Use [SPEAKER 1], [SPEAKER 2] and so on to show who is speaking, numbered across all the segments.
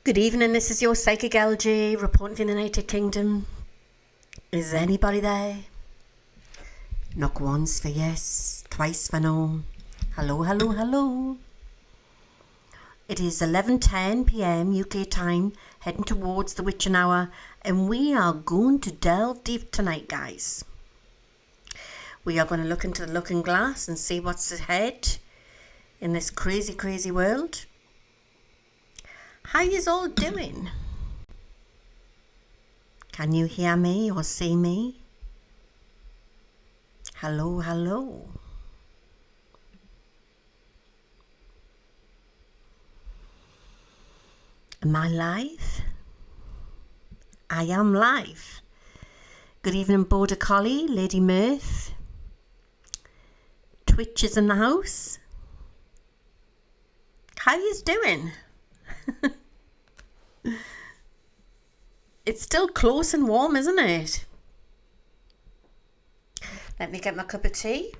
[SPEAKER 1] Good evening, this is your Psychic LG reporting from the United Kingdom. Is anybody there? Knock once for yes, twice for no. Hello, hello, hello. It is 11:10 p.m. UK time, heading towards the witching hour, and we are going to delve deep tonight, guys. We are going to look into the looking glass and see what's ahead in this crazy, crazy world. How yous all doing? Can you hear me or see me? Hello, hello. Am I live? I am live. Good evening, Border Collie, Lady Mirth. Twitch is in the house. How yous doing? It's still close and warm, isn't it? Let me get my cup of tea.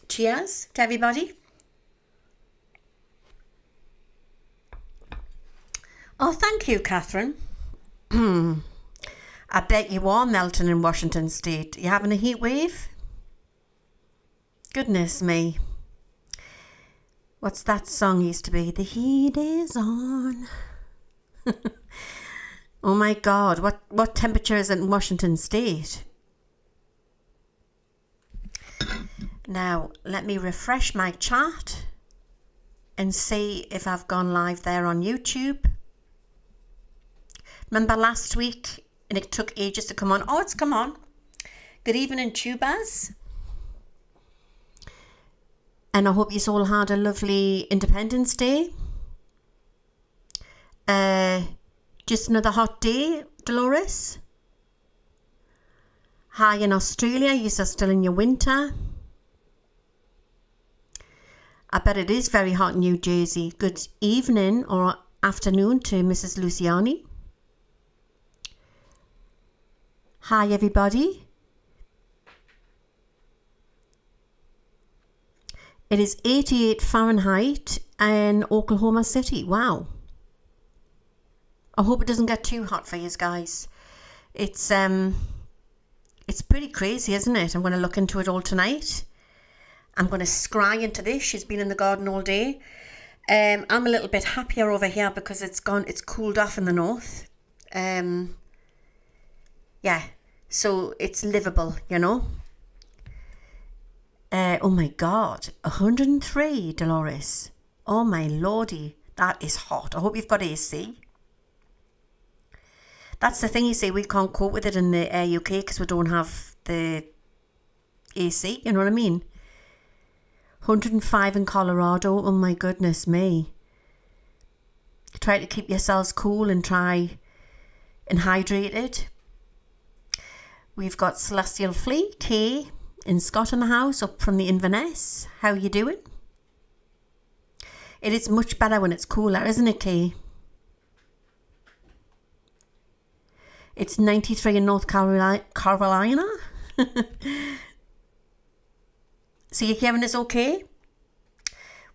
[SPEAKER 1] Cheers to everybody. Oh, thank you, Catherine. I bet you are melting in Washington State. You having a heat wave? Goodness me. What's that song used to be? The heat is on. Oh my God, what temperature is it in Washington State? Now, let me refresh my chat and see if I've gone live there on YouTube. Remember last week, and it took ages to come on. Oh, it's come on. Good evening, Tubas. And I hope you all had a lovely Independence Day. Just another hot day, Dolores. Hi in Australia, you are still in your winter. I bet it is very hot in New Jersey. Good evening or afternoon to Mrs. Luciani. Hi everybody. It is 88 Fahrenheit in Oklahoma City. Wow. I hope it doesn't get too hot for you guys. It's pretty crazy, isn't it? I'm going to look into it all tonight. I'm going to scry into this. She's been in the garden all day. I'm a little bit happier over here because it's cooled off in the north. Yeah, so it's livable, you know. Oh my God, 103, Dolores. Oh my lordy, that is hot. I hope you've got AC. That's the thing, you see, we can't cope with it in the UK because we don't have the AC, you know what I mean? 105 in Colorado, oh my goodness me. Try to keep yourselves cool and try and hydrated. We've got Celestial Fleet, Kay in Scott in the house, up from the Inverness. How are you doing? It is much better when it's cooler, isn't it, Kay? It's 93 in North Carolina. So you're hearing us okay?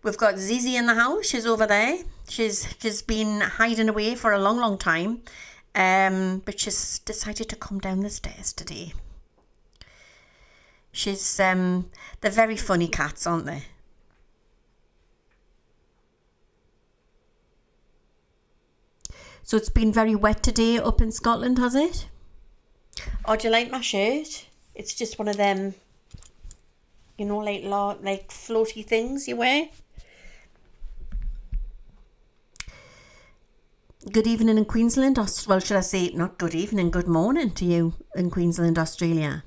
[SPEAKER 1] We've got Zizi in the house. She's over there. She's been hiding away for a long, long time. But she's decided to come down the stairs today. She's, they're very funny cats, aren't they? So it's been very wet today up in Scotland, has it? Oh, do you like my shirt? It's just one of them, you know, like floaty things you wear. Good evening in Queensland. Well, should I say not good evening, good morning to you in Queensland, Australia.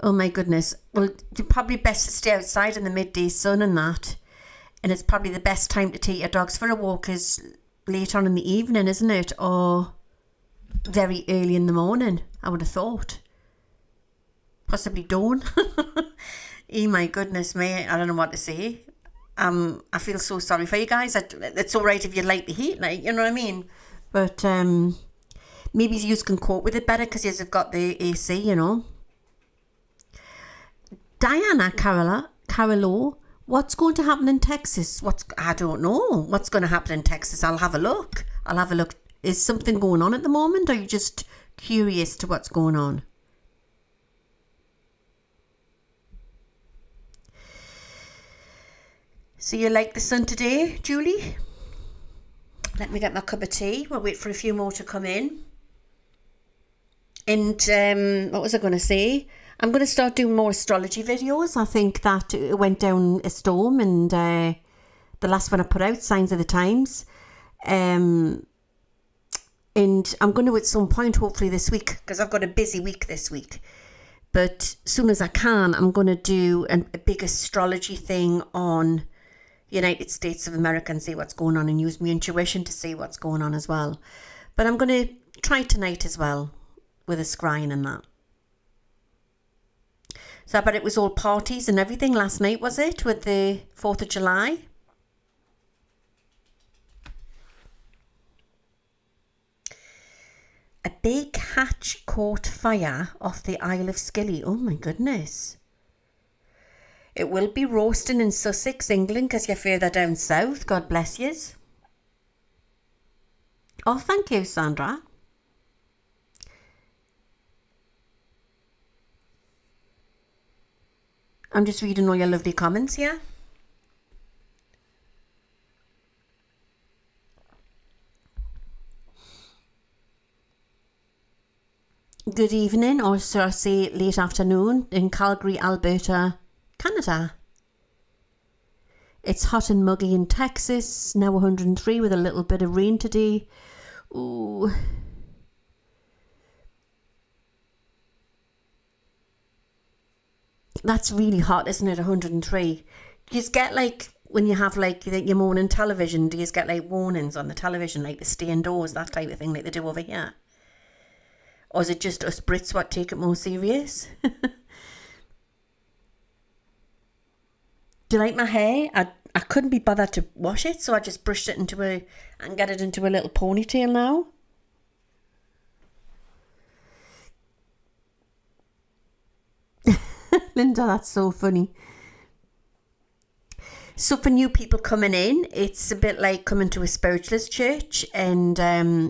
[SPEAKER 1] Oh my goodness. Well, you're probably best to stay outside in the midday sun and that. And it's probably the best time to take your dogs for a walk is late on in the evening, isn't it? Or very early in the morning, I would have thought. Possibly dawn. Oh my goodness me, I don't know what to say. I feel so sorry for you guys. It's all right if you like the heat, like, you know what I mean? But maybe you can cope with it better because you've got the AC, you know. Diana Carolo, what's going to happen in Texas? I don't know what's going to happen in Texas. I'll have a look. Is something going on at the moment, or are you just curious to what's going on? So you like the sun today, Julie? Let me get my cup of tea. We'll wait for a few more to come in. And what was I going to say? I'm going to start doing more astrology videos. I think that it went down a storm, and the last one I put out, Signs of the Times. And I'm going to at some point, hopefully this week, because I've got a busy week this week. But as soon as I can, I'm going to do a big astrology thing on United States of America and see what's going on, and use my intuition to see what's going on as well. But I'm going to try tonight as well with a scrying and that. So I bet it was all parties and everything last night, was it, with the 4th of July? A big hatch caught fire off the Isle of Scilly. Oh my goodness. It will be roasting in Sussex, England, because you're further down south. God bless yous. Oh, thank you, Sandra. I'm just reading all your lovely comments here. Good evening, or shall I say late afternoon, in Calgary, Alberta, Canada. It's hot and muggy in Texas, now 103 with a little bit of rain today. Ooh. That's really hot, isn't it, 103? You just get like, when you have like your morning television, do you just get like warnings on the television, like the stay indoors, that type of thing like they do over here? Or is it just us Brits what take it more serious? Do you like my hair? I couldn't be bothered to wash it, so I just brushed it and get it into a little ponytail now. Linda, that's so funny. So for new people coming in, it's a bit like coming to a spiritualist church and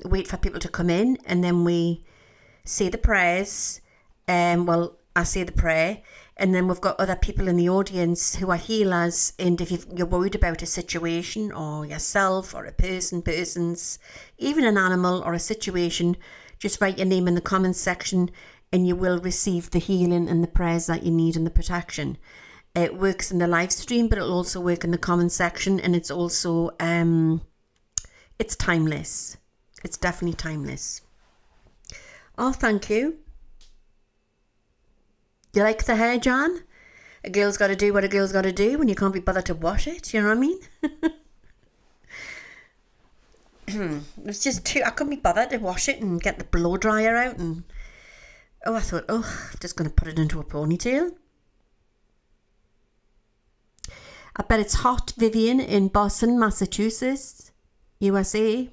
[SPEAKER 1] wait for people to come in, and then we say the prayers. Well, I say the prayer, and then we've got other people in the audience who are healers, and if you're worried about a situation or yourself or a persons, even an animal or a situation, just write your name in the comments section and you will receive the healing and the prayers that you need and the protection. It works in the live stream, but it'll also work in the comments section, and it's also it's timeless. It's definitely timeless. Oh, thank you. You like the hair, John? A girl's got to do what a girl's got to do when you can't be bothered to wash it. You know what I mean? It's just too... I couldn't be bothered to wash it and get the blow dryer out. And I thought, I'm just going to put it into a ponytail. I bet it's hot, Vivian, in Boston, Massachusetts, USA.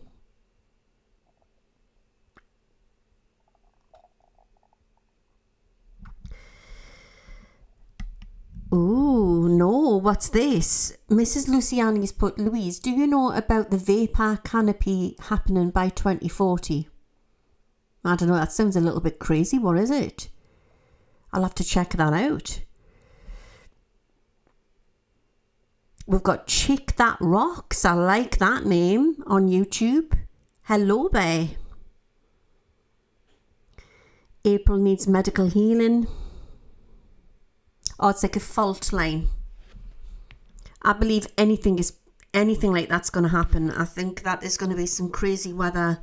[SPEAKER 1] Ooh, no, what's this? Mrs. Luciani's put, Louise, do you know about the vapor canopy happening by 2040? I don't know, that sounds a little bit crazy. What is it? I'll have to check that out. We've got Chick That Rocks. I like that name on YouTube. Hello there. April needs medical healing. Oh, it's like a fault line. I believe anything like that's going to happen. I think that there's going to be some crazy weather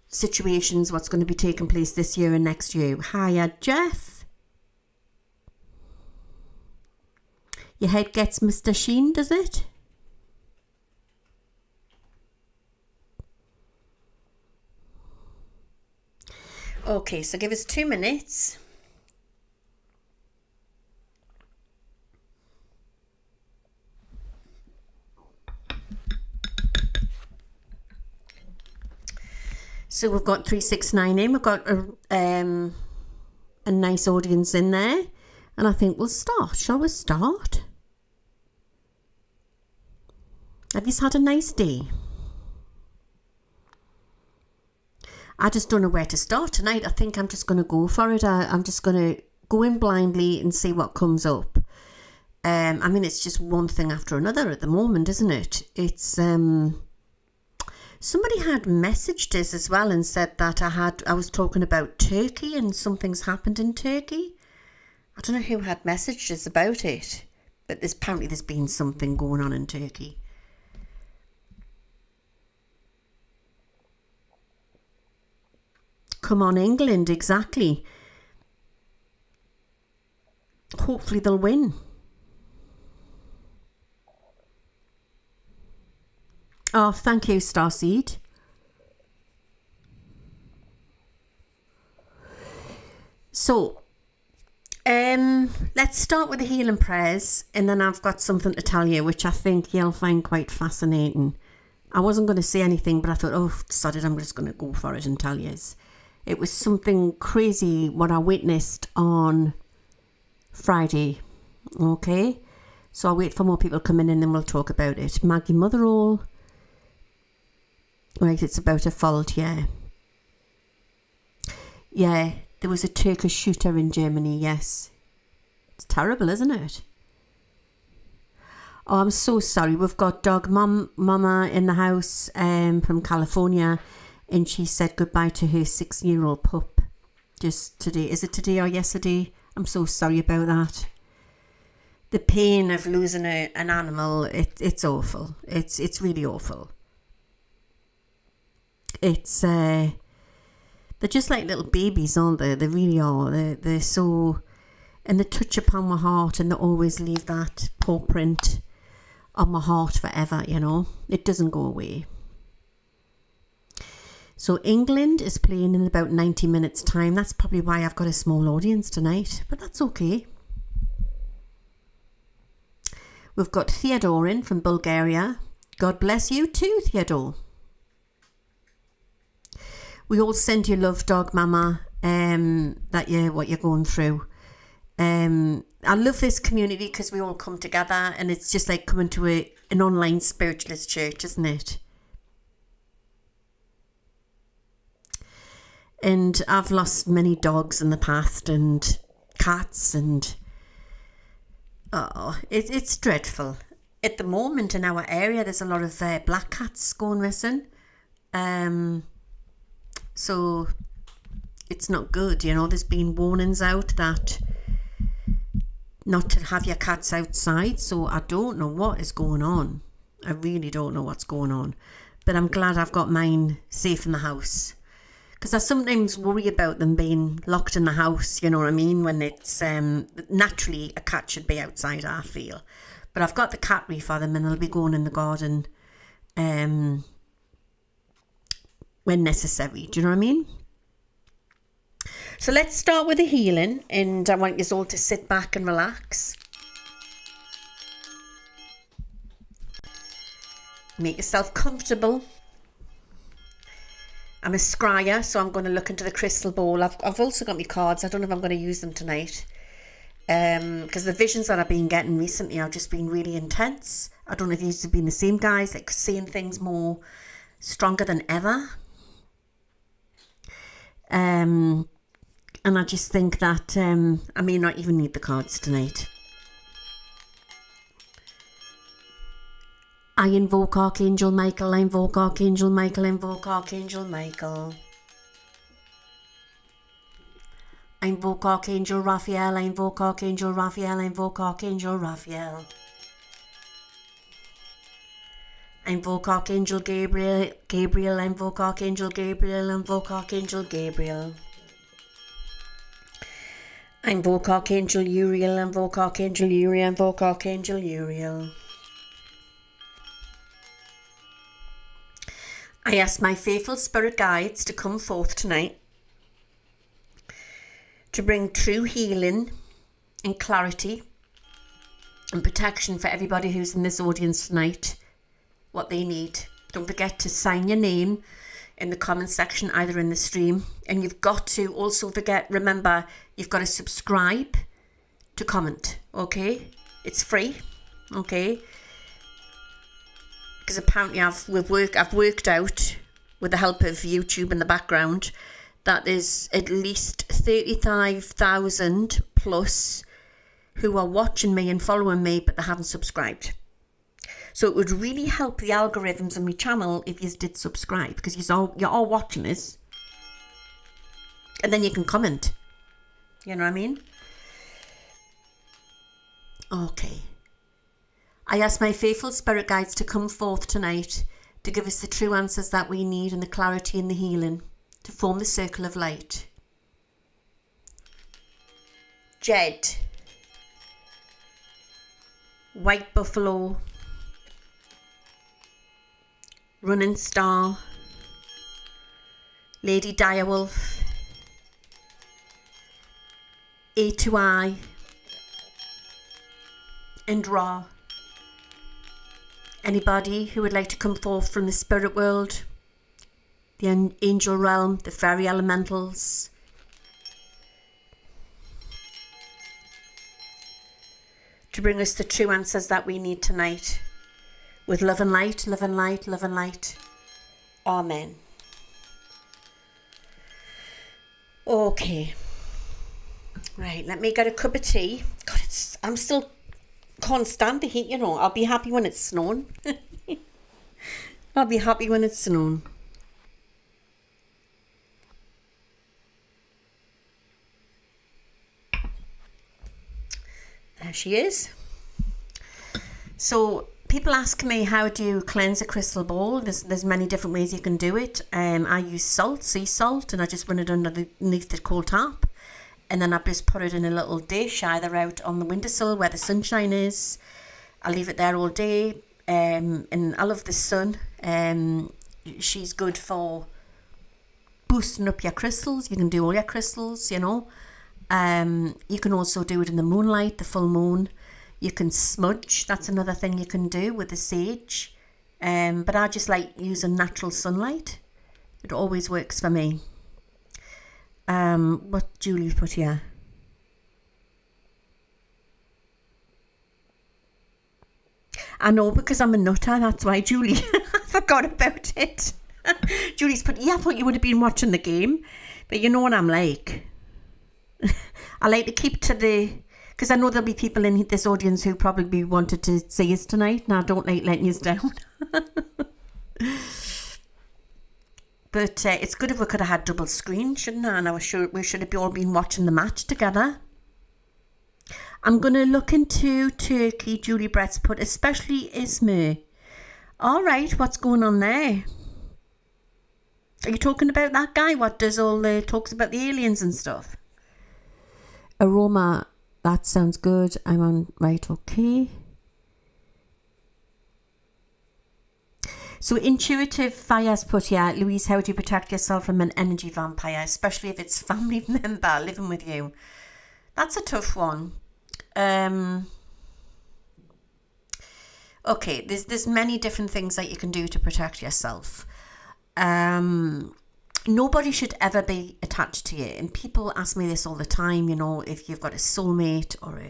[SPEAKER 1] situations, what's going to be taking place this year and next year. Hiya, Jeff. Your head gets Mr. Sheen, does it? Okay, so give us 2 minutes. So we've got 369 in. We've got a nice audience in there. And I think we'll start. Shall we start? Have you had a nice day? I just don't know where to start tonight. I think I'm just going to go for it. I'm just going to go in blindly and see what comes up. I mean, it's just one thing after another at the moment, isn't it? It's somebody had messaged us as well and said that I was talking about Turkey and something's happened in Turkey. I don't know who had messaged us about it, but apparently there's been something going on in Turkey. Come on, England, exactly. Hopefully they'll win. Oh, thank you, Starseed. So, let's start with the healing prayers, and then I've got something to tell you, which I think you'll find quite fascinating. I wasn't going to say anything, but I thought, oh, sod it, I'm just going to go for it and tell you. It was something crazy what I witnessed on Friday. Okay, so I'll wait for more people coming in and we'll talk about it. Maggie Motherall. Right, it's about a fault, yeah. Yeah, there was a Turkish shooter in Germany, yes. It's terrible, isn't it? Oh, I'm so sorry. We've got Mama in the house from California, and she said goodbye to her 6-year-old pup just today. Is it today or yesterday? I'm so sorry about that. The pain of losing an animal, it's awful. It's really awful. It's they're just like little babies, aren't they? They really are. They're so, and they touch upon my heart, and they always leave that paw print on my heart forever. You know, it doesn't go away. So England is playing in about 90 minutes time. That's probably why I've got a small audience tonight, but that's okay. We've got Theodore in from Bulgaria. God bless you too, Theodore. We all send you love, Dog Mama, what you're going through. I love this community because we all come together, and it's just like coming to an online spiritualist church, isn't it? And I've lost many dogs in the past and cats, and it's dreadful. At the moment in our area, there's a lot of black cats going missing. So it's not good, you know. There's been warnings out that not to have your cats outside. So I don't know what is going on. I really don't know what's going on. But I'm glad I've got mine safe in the house. Because I sometimes worry about them being locked in the house, you know what I mean? When it's, naturally a cat should be outside, I feel. But I've got the cat for them, and they'll be going in the garden when necessary. Do you know what I mean? So let's start with the healing, and I want you all to sit back and relax. Make yourself comfortable. I'm a scryer, so I'm going to look into the crystal ball. I've also got my cards. I don't know if I'm going to use them tonight. Because the visions that I've been getting recently have just been really intense. I don't know if you've been the same, guys, like seeing things more stronger than ever. And I just think that I may not even need the cards tonight. I invoke Archangel Michael, I invoke Archangel Michael, I invoke Archangel Michael. I invoke Archangel Raphael, I invoke Archangel Raphael, I invoke Archangel Raphael. I invoke Archangel Gabriel, I invoke Archangel Gabriel, I invoke Archangel Gabriel. I invoke Archangel Uriel, I invoke Archangel Uriel, I invoke Archangel Uriel. I ask my faithful spirit guides to come forth tonight to bring true healing and clarity and protection for everybody who's in this audience tonight, what they need. Don't forget to sign your name in the comment section, either in the stream, and you've got to also remember, you've got to subscribe to comment, okay? It's free, okay? Because apparently I've worked out, with the help of YouTube in the background, that there's at least 35,000 plus who are watching me and following me, but they haven't subscribed. So it would really help the algorithms on my channel if you did subscribe, because you're all watching this. And then you can comment. You know what I mean? Okay. I ask my faithful spirit guides to come forth tonight to give us the true answers that we need, and the clarity and the healing to form the circle of light. Jed, White Buffalo, Running Star, Lady Direwolf, A2I, and Ra. Anybody who would like to come forth from the spirit world, the angel realm, the fairy elementals, to bring us the true answers that we need tonight. With love and light, love and light, love and light. Amen. Okay. Right, let me get a cup of tea. God, I'm still can't stand the heat, you know. I'll be happy when it's snowing. I'll be happy when it's snowing. There she is. So people ask me, how do you cleanse a crystal ball? There's many different ways you can do it. I use salt, sea salt, and I just run it underneath the cold tap. And then I just put it in a little dish, either out on the windowsill where the sunshine is. I leave it there all day. And I love the sun. She's good for boosting up your crystals. You can do all your crystals, you know. You can also do it in the moonlight, the full moon. You can smudge. That's another thing you can do with the sage. But I just like using natural sunlight. It always works for me. What Julie put here? I know, because I'm a nutter, that's why, Julie. I forgot about it. Julie's put, yeah, I thought you would have been watching the game. But you know what I'm like. I like to keep to the... Because I know there'll be people in this audience who probably wanted to see us tonight, and I don't like letting you down. But it's good if we could have had double screen, shouldn't I? And I was sure we should have all been watching the match together. I'm going to look into Turkey, Julie Brett's put, especially Izmir. All right, what's going on there? Are you talking about that guy? What does all the talks about the aliens and stuff? Aroma, that sounds good. I'm on, right, okay. So intuitive fire's put here, Louise, how do you protect yourself from an energy vampire, especially if it's family member living with you? That's a tough one. Okay, there's many different things that you can do to protect yourself. Nobody should ever be attached to you. And people ask me this all the time, you know, if you've got a soulmate or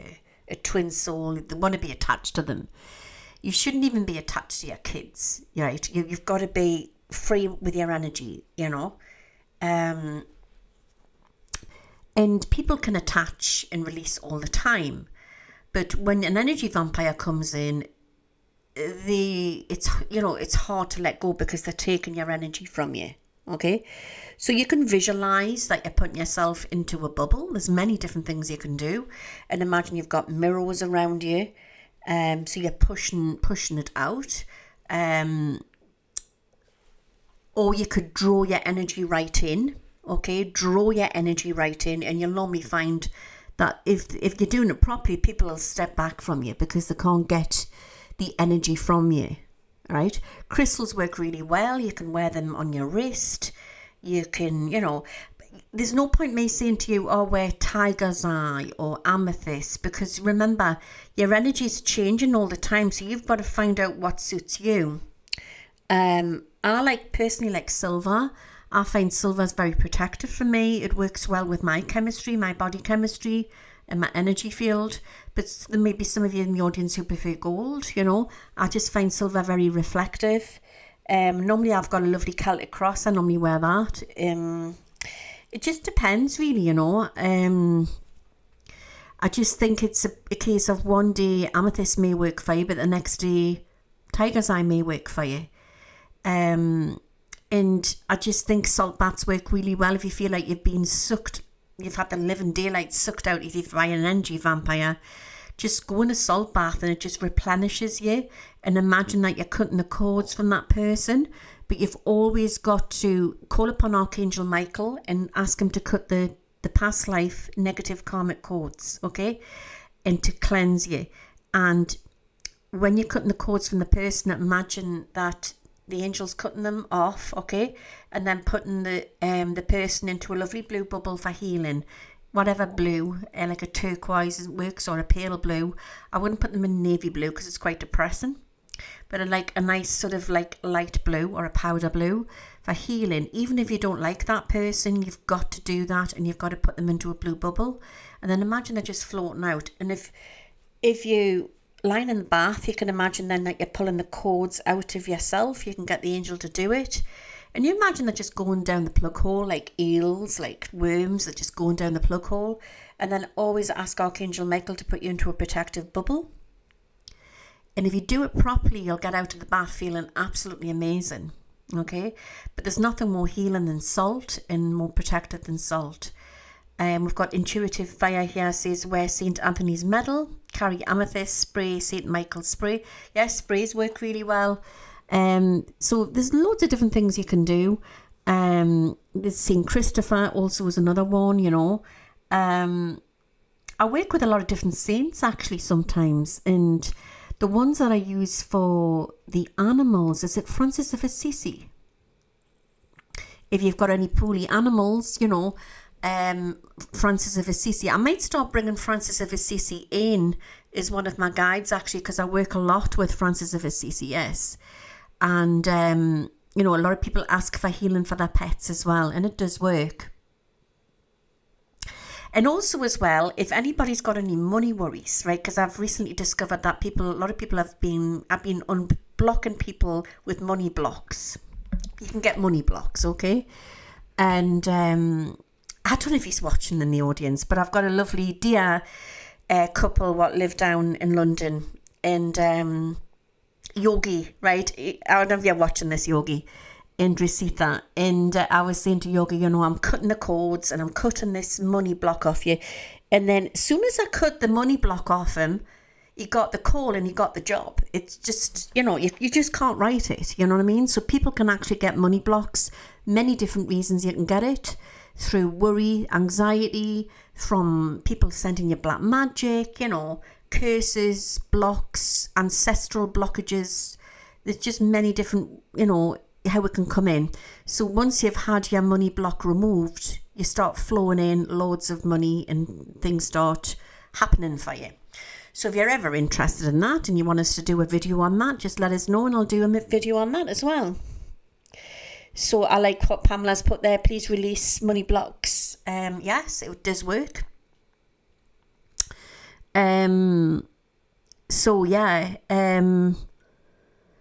[SPEAKER 1] a twin soul, they want to be attached to them. You shouldn't even be attached to your kids, right? You've got to be free with your energy, you know. And people can attach and release all the time. But when an energy vampire comes in, it's hard to let go because they're taking your energy from you, okay? So you can visualize that you're putting yourself into a bubble. There's many different things you can do. And imagine you've got mirrors around you. So you're pushing it out. Or you could draw your energy right in. Okay, draw your energy right in, and you'll normally find that if you're doing it properly, people will step back from you because they can't get the energy from you. Right? Crystals work really well. You can wear them on your wrist. You can, there's no point me saying to you, oh, wear tiger's eye or amethyst, because remember, your energy is changing all the time, so you've got to find out what suits you. I personally like silver. I find silver is very protective for me. It works well with my chemistry, my body chemistry. in my energy field. But there may be some of you in the audience who prefer gold, you know. I just find silver very reflective. Normally I've got a lovely Celtic cross. I normally wear that. It just depends really, you know. I just think it's a case of one day amethyst may work for you, but the next day tiger's eye may work for you. And I just think salt baths work really well if you feel like you've been sucked, you've had the living daylight sucked out of you by an energy vampire. Just go in a salt bath and it just replenishes you. And imagine that you're cutting the cords from that person, but you've always got to call upon Archangel Michael and ask him to cut the past life negative karmic cords, okay? And to cleanse you. And when you're cutting the cords from the person, imagine that the angel's cutting them off, okay? And then putting the person into a lovely blue bubble for healing. Whatever blue, like a turquoise works, or a pale blue. I wouldn't put them in navy blue because it's quite depressing. But I like a nice sort of like light blue or a powder blue for healing. Even if you don't like that person, you've got to do that, and you've got to put them into a blue bubble. And then imagine they're just floating out. And if you lying in the bath, you can imagine then that you're pulling the cords out of yourself. You can get the angel to do it. And you imagine they're just going down the plug hole like eels, like worms, they're just going down the plug hole. And then always ask Archangel Michael to put you into a protective bubble. And if you do it properly, you'll get out of the bath feeling absolutely amazing. Okay? But there's nothing more healing than salt and more protective than salt. We've got intuitive fire here, says wear St. Anthony's medal, carry amethyst, spray St. Michael's spray. Yes, sprays work really well. So there's loads of different things you can do. There's St. Christopher also is another one, you know. I work with a lot of different saints actually sometimes, and the ones that I use for the animals, is it Francis of Assisi? If you've got any poorly animals, you know, Francis of Assisi. I might start bringing Francis of Assisi in as one of my guides actually, because I work a lot with Francis of Assisi, yes. And, you know, a lot of people ask for healing for their pets as well, and it does work. And also as well, if anybody's got any money worries, right, because I've recently discovered that a lot of people have been unblocking people with money blocks. You can get money blocks, okay? And I don't know if he's watching in the audience, but I've got a lovely dear couple what live down in London, and Yogi, right? I don't know if you're watching this, Yogi, and Risita. And I was saying to Yogi, you know, I'm cutting the cords and I'm cutting this money block off you. And then as soon as I cut the money block off him, he got the call and he got the job. It's just, you know, you just can't write it. You know what I mean? So people can actually get money blocks. Many different reasons you can get it. Through worry, anxiety, from people sending you black magic, you know, curses, blocks, ancestral blockages. There's just many different, you know, how it can come in. So once you've had your money block removed, you start flowing in loads of money and things start happening for you. So if you're ever interested in that and you want us to do a video on that, just let us know and I'll do a video on that as well. So I like what Pamela's put there. Please release money blocks. Yes, it does work. So yeah,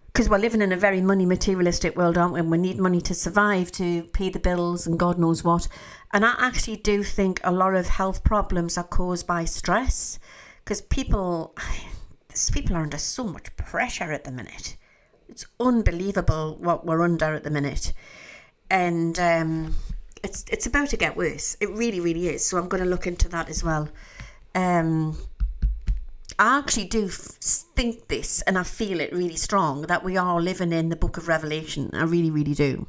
[SPEAKER 1] because we're living in a very money materialistic world, aren't we? And we need money to survive, to pay the bills and God knows what. And I actually do think a lot of health problems are caused by stress, because people are under so much pressure at the minute. It's unbelievable what we're under at the minute. And it's about to get worse. It really, really is. So I'm going to look into that as well. I actually do think this, and I feel it really strong, that we are living in the book of Revelation. I really, really do.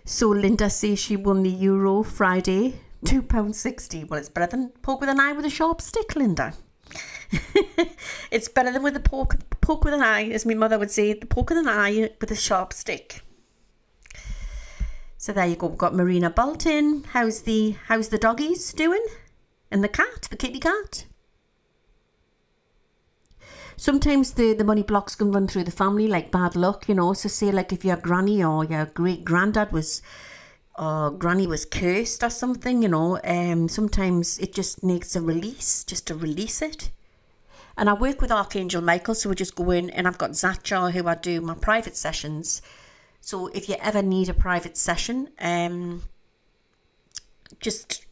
[SPEAKER 1] So Linda says she won the Euro Friday, £2.60. Well, it's better than poke with an eye with a sharp stick, Linda. It's better than with the poke with an eye, as my mother would say, the poke with an eye with a sharp stick. So there you go. We've got Marina Bolton. How's the doggies doing? And the cat, the kitty cat. Sometimes the money blocks can run through the family like bad luck, you know. So say like if your granny or your great granddad was or granny was cursed or something, you know. Sometimes it just needs a release, just to release it. And I work with Archangel Michael, so we just go in, and I've got Zatchar, who I do my private sessions. So if you ever need a private session, just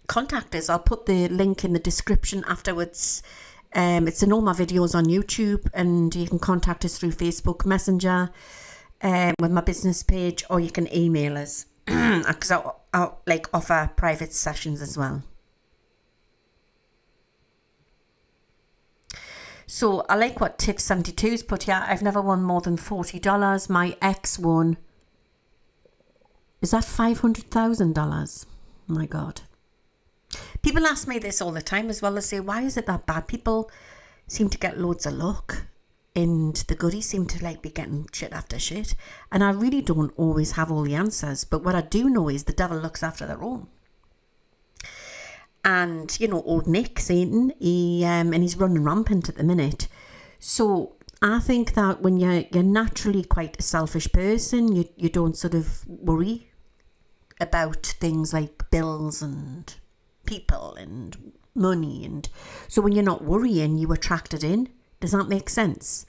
[SPEAKER 1] contact us. I'll put the link in the description afterwards. It's in all my videos on YouTube, and you can contact us through Facebook Messenger with my business page, or you can email us because I'll like offer private sessions as well. So I like what Tiff72's put here. I've never won more than $40. My ex won. Is that $500,000? My God. People ask me this all the time as well. They say, why is it that bad people seem to get loads of luck and the goodies seem to like be getting shit after shit? And I really don't always have all the answers. But what I do know is the devil looks after their own. And, you know, old Nick, Satan, and he's running rampant at the minute. So I think that when you're naturally quite a selfish person, you don't sort of worry about things like bills and people and money. And so when you're not worrying, you attract it in. Does that make sense?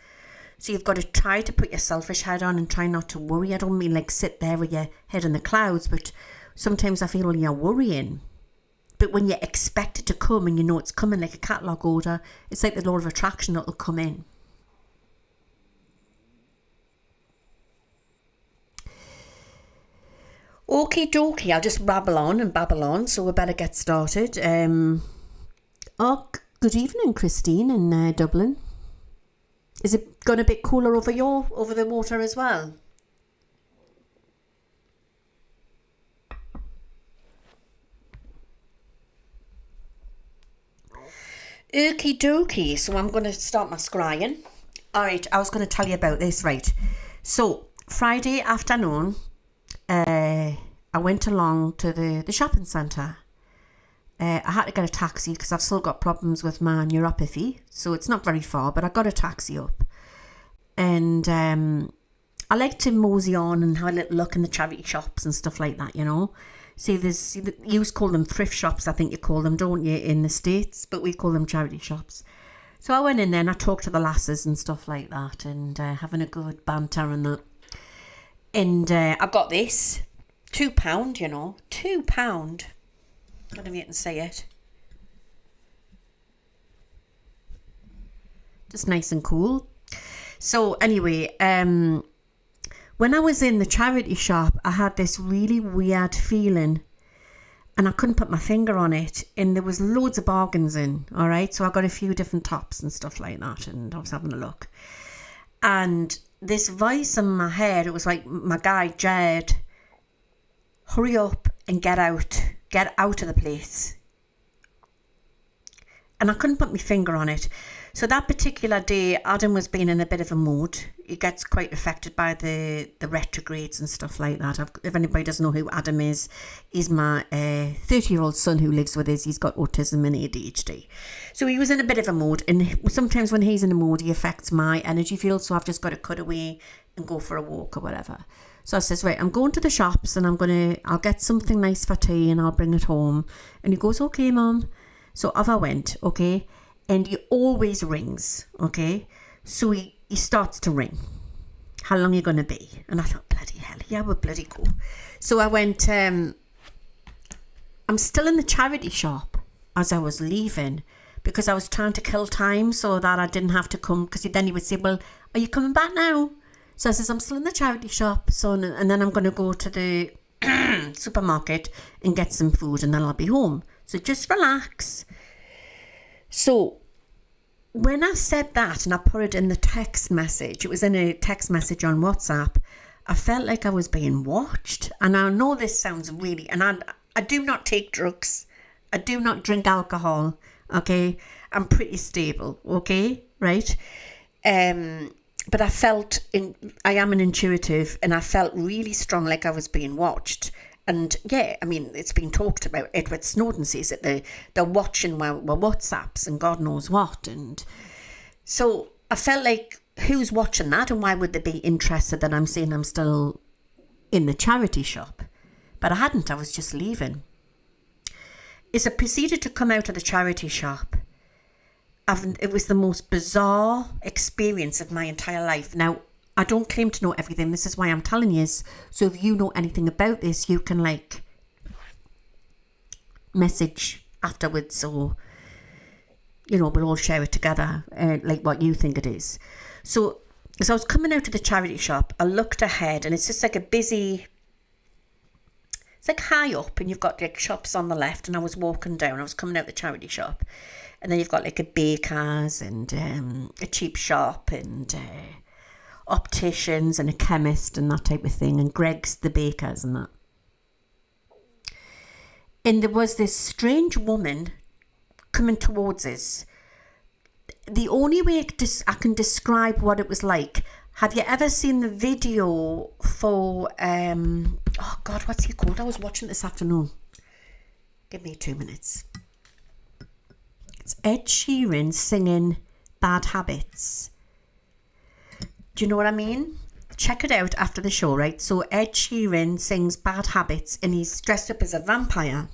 [SPEAKER 1] So you've got to try to put your selfish head on and try not to worry. I don't mean like sit there with your head in the clouds, but sometimes I feel when you're worrying. But when you expect it to come and you know it's coming like a catalogue order, it's like the law of attraction, it'll come in. Okie dokie, I'll just babble on and babble on, so we better get started. Good evening, Christine in Dublin. Is it gone a bit cooler over the water as well? Okie dokie, so I'm going to start my scrying. Alright, I was going to tell you about this, right. So, Friday afternoon, I went along to the shopping centre. I had to get a taxi because I've still got problems with my neuropathy. So it's not very far, but I got a taxi up. And I like to mosey on and have a little look in the charity shops and stuff like that, you know. See, you call them thrift shops, I think you call them, don't you, in the States? But we call them charity shops. So I went in there and I talked to the lasses and stuff like that, and having a good banter and that. And I got this, £2, you know, £2. I don't know if you can say it. Just nice and cool. So anyway, when I was in the charity shop, I had this really weird feeling and I couldn't put my finger on it. And there was loads of bargains in, all right? So I got a few different tops and stuff like that, and I was having a look. And this voice in my head, it was like my guy, Jed, hurry up and get out of the place. And I couldn't put my finger on it. So that particular day, Adam was being in a bit of a mood. He gets quite affected by the retrogrades and stuff like that. If anybody doesn't know who Adam is, he's my 30-year-old son who lives with us. He's got autism and ADHD. So he was in a bit of a mood. And sometimes when he's in a mood, he affects my energy field. So I've just got to cut away and go for a walk or whatever. So I says, right, I'm going to the shops and I'll get something nice for tea and I'll bring it home. And he goes, okay, Mum. So off I went, okay? And he always rings, okay? So he starts to ring. How long are you going to be? And I thought, bloody hell, yeah, we're bloody cool. So I went, I'm still in the charity shop as I was leaving because I was trying to kill time so that I didn't have to come. Because then he would say, well, are you coming back now? So I says, I'm still in the charity shop, son. And then I'm going to go to the supermarket and get some food and then I'll be home. So just relax. So when I said that and I put it in the text message, it was in a text message on WhatsApp, I felt like I was being watched. And I know this sounds really, and I do not take drugs. I do not drink alcohol, okay? I'm pretty stable, okay? Right? But I felt, I am an intuitive, and I felt really strong like I was being watched. And yeah, I mean, it's been talked about. Edward Snowden says that they're watching my WhatsApps and God knows what. And so I felt like, who's watching that and why would they be interested that I'm saying I'm still in the charity shop? but I hadn't. I was just leaving. As I proceeded to come out of the charity shop, it was the most bizarre experience of my entire life. Now, I don't claim to know everything. This is why I'm telling you. So if you know anything about this, you can like message afterwards, or you know, we'll all share it together, like what you think it is. So as I was coming out of the charity shop, I looked ahead, and it's just like a busy, it's like high up, and you've got like shops on the left, and I was walking down, I was coming out the charity shop, and then you've got like a baker's and a cheap shop and opticians and a chemist and that type of thing, and Greg's the bakers and that. And there was this strange woman coming towards us. The only way I can describe what it was like, have you ever seen the video for, oh God, what's he called? I was watching it this afternoon. Give me 2 minutes. It's Ed Sheeran singing Bad Habits. Do you know what I mean? Check it out after the show, right? So Ed Sheeran sings Bad Habits, and he's dressed up as a vampire.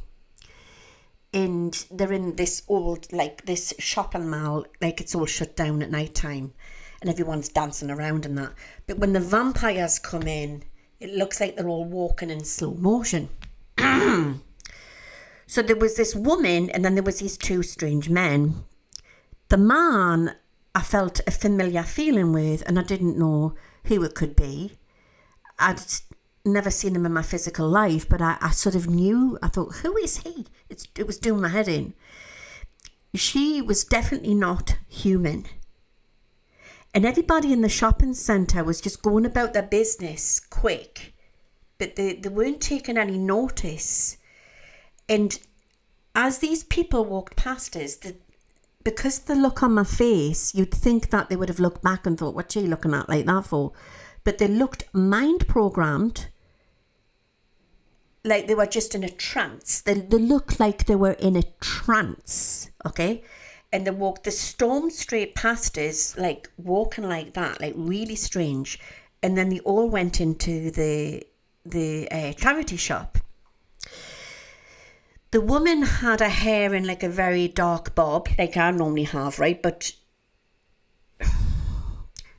[SPEAKER 1] And they're in this old, like this shopping mall, like it's all shut down at night time, and everyone's dancing around and that. But when the vampires come in, it looks like they're all walking in slow motion. So there was this woman, and then there was these two strange men. The man I felt a familiar feeling with, and I didn't know who it could be. I'd never seen him in my physical life, but I sort of knew. I thought, who is he? It was doing my head in. She was definitely not human. And everybody in the shopping centre was just going about their business quick, but they weren't taking any notice. And as these people walked past us, because the look on my face, you'd think that they would have looked back and thought, what's she looking at like that for? But they looked mind-programmed, like they were just in a trance. They looked like they were in a trance, okay? And they stormed straight past us, like walking like that, like really strange. And then they all went into the charity shop. The woman had her hair in like a very dark bob, like I normally have, right? But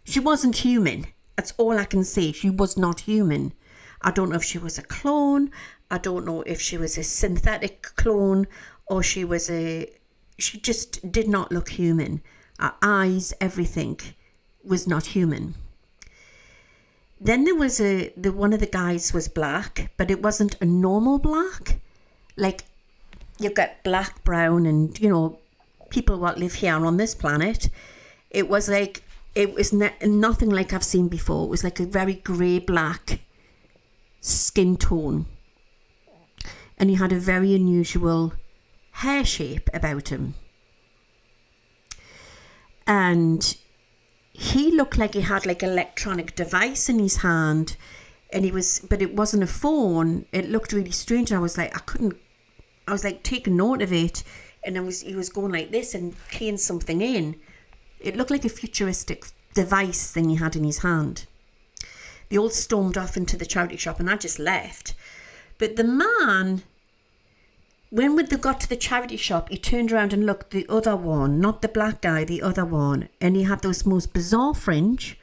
[SPEAKER 1] she wasn't human. That's all I can say. She was not human. I don't know if she was a clone. I don't know if she was a synthetic clone, or she just did not look human. Her eyes, everything was not human. Then there was one of the guys was black, but it wasn't a normal black. Like, you get black, brown, and, you know, people what live here on this planet. It was like, nothing like I've seen before. It was like a very grey-black skin tone. And he had a very unusual hair shape about him. And he looked like he had like an electronic device in his hand. And but it wasn't a phone. It looked really strange. And I was like taking note of it. And he was going like this and keying something in. It looked like a futuristic device thing he had in his hand. They all stormed off into the charity shop, and I just left. But the man, when they got to the charity shop, he turned around and looked the other one, not the black guy, the other one. And he had those most bizarre fringe,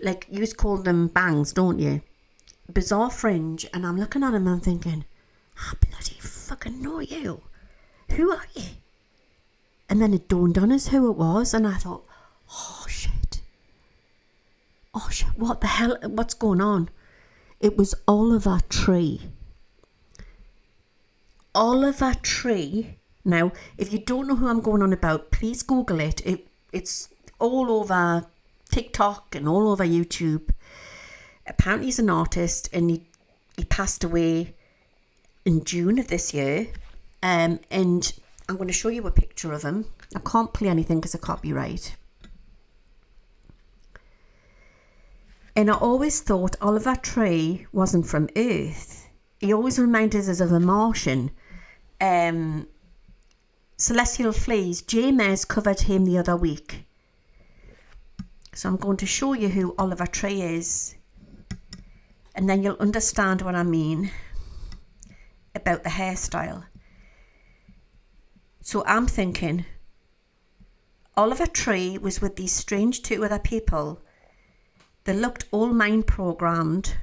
[SPEAKER 1] like you call them bangs, don't you? Bizarre fringe. And I'm looking at him and I'm thinking, I bloody fucking know you. Who are you? And then it dawned on us who it was, and I thought, oh shit, what the hell, what's going on? It was Oliver Tree. Oliver Tree. Now, if you don't know who I'm going on about, please Google it. It's all over TikTok and all over YouTube. Apparently he's an artist, and he passed away in June of this year. And I'm going to show you a picture of him. I can't play anything because of copyright. And I always thought Oliver Tree wasn't from Earth. He always reminded us of a Martian. Celestial Fleas. J-Mez covered him the other week. So I'm going to show you who Oliver Tree is. And then you'll understand what I mean. about the hairstyle. So I'm thinking Oliver Tree was with these strange two other people. They looked all mind programmed,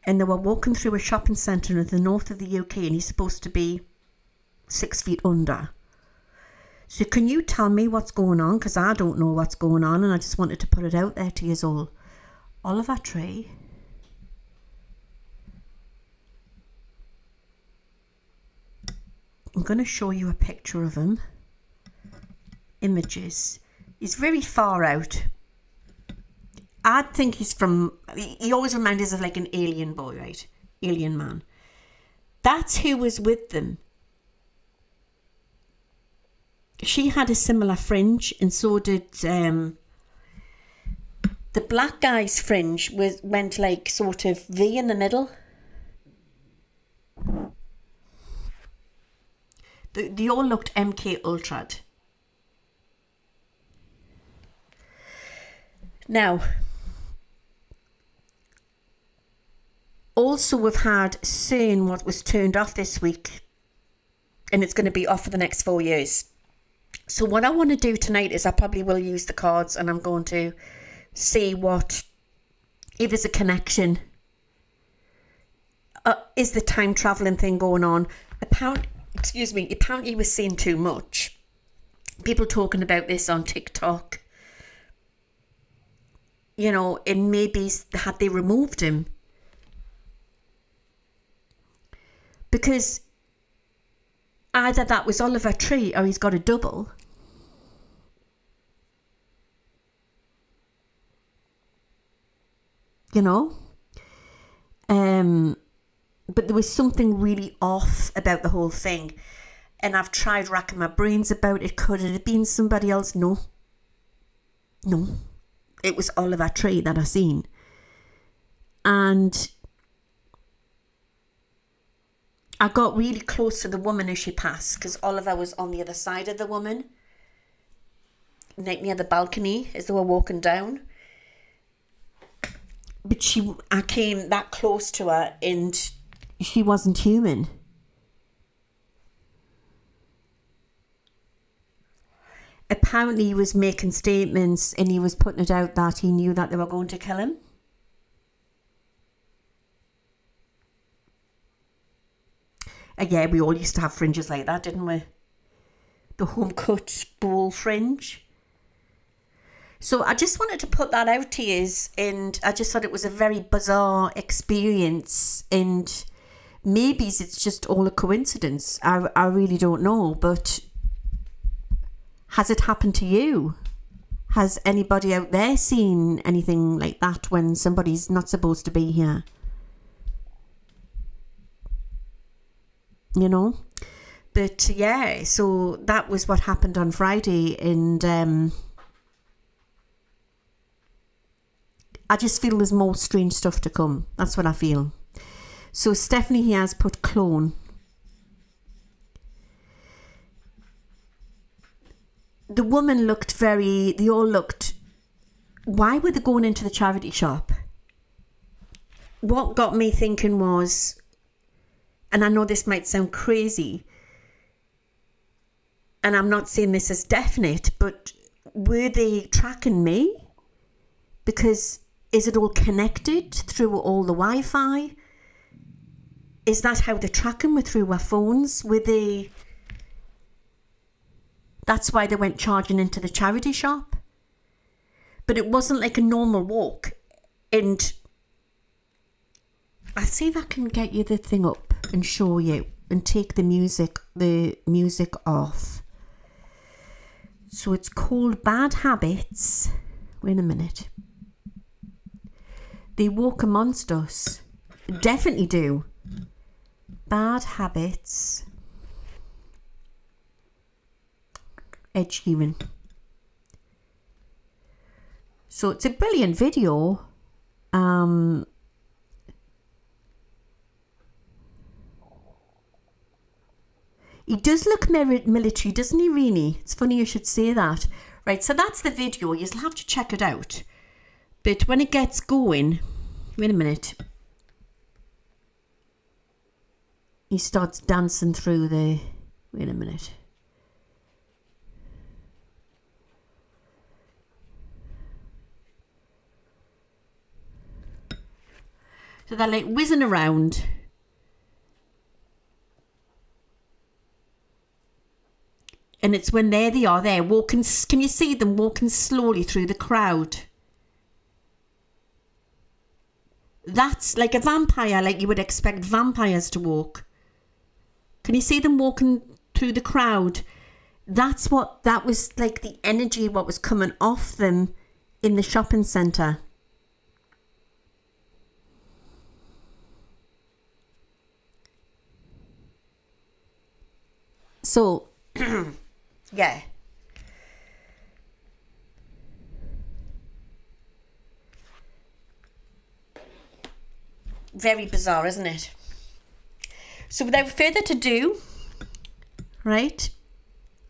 [SPEAKER 1] and they were walking through a shopping centre in the north of the UK, and he's supposed to be 6 feet under. So can you tell me what's going on? Because I don't know what's going on, and I just wanted to put it out there to you all. Oliver Tree. I'm going to show you a picture of him. Images. He's very far out. I think he's from... He always reminds us of like an alien boy, right? Alien man. That's who was with them. She had a similar fringe, and so did... the black guy's fringe went like sort of V in the middle. They all looked MK Ultra'd. Now, also we've had CERN, what was turned off this week, and it's going to be off for the next 4 years. So what I want to do tonight is I probably will use the cards, and I'm going to see if there's a connection. Is the time traveling thing going on? Apparently we're seeing too much. People talking about this on TikTok. You know, and maybe had they removed him? Because either that was Oliver Tree or he's got a double. You know? But there was something really off about the whole thing. And I've tried racking my brains about it. Could it have been somebody else? No. It was Oliver Tree that I seen. And I got really close to the woman as she passed, because Oliver was on the other side of the woman, near the balcony as they were walking down. But I came that close to her, and she wasn't human. Apparently he was making statements, and he was putting it out that he knew that they were going to kill him. Yeah, we all used to have fringes like that, didn't we? The home cut bowl fringe. So I just wanted to put that out to you, and I just thought it was a very bizarre experience, and maybe it's just all a coincidence. I really don't know, but has it happened to you? Has anybody out there seen anything like that when somebody's not supposed to be here? You know? But yeah, so that was what happened on Friday, and I just feel there's more strange stuff to come. That's what I feel. So Stephanie here has put clone. The woman looked they all looked, why were they going into the charity shop? What got me thinking was, and I know this might sound crazy, and I'm not saying this as definite, but were they tracking me? Because is it all connected through all the Wi-Fi? Is that how they're tracking me, through our phones? Were they... That's why they went charging into the charity shop? But it wasn't like a normal walk. And I see if I can get you the thing up and show you, and take the music off. So it's called Bad Habits. Wait a minute. They walk amongst us. Definitely do. Bad Habits. Ed Sheeran. So it's a brilliant video. He does look military, doesn't he, really? It's funny you should say that. Right, so that's the video. You'll have to check it out. But when it gets going... Wait a minute. he starts dancing through the... Wait a minute. So they're like whizzing around. And it's when they are there walking. Can you see them walking slowly through the crowd? That's like a vampire, like you would expect vampires to walk. Can you see them walking through the crowd? That was like the energy, what was coming off them in the shopping centre. So, yeah. Very bizarre, isn't it? So without further ado, right,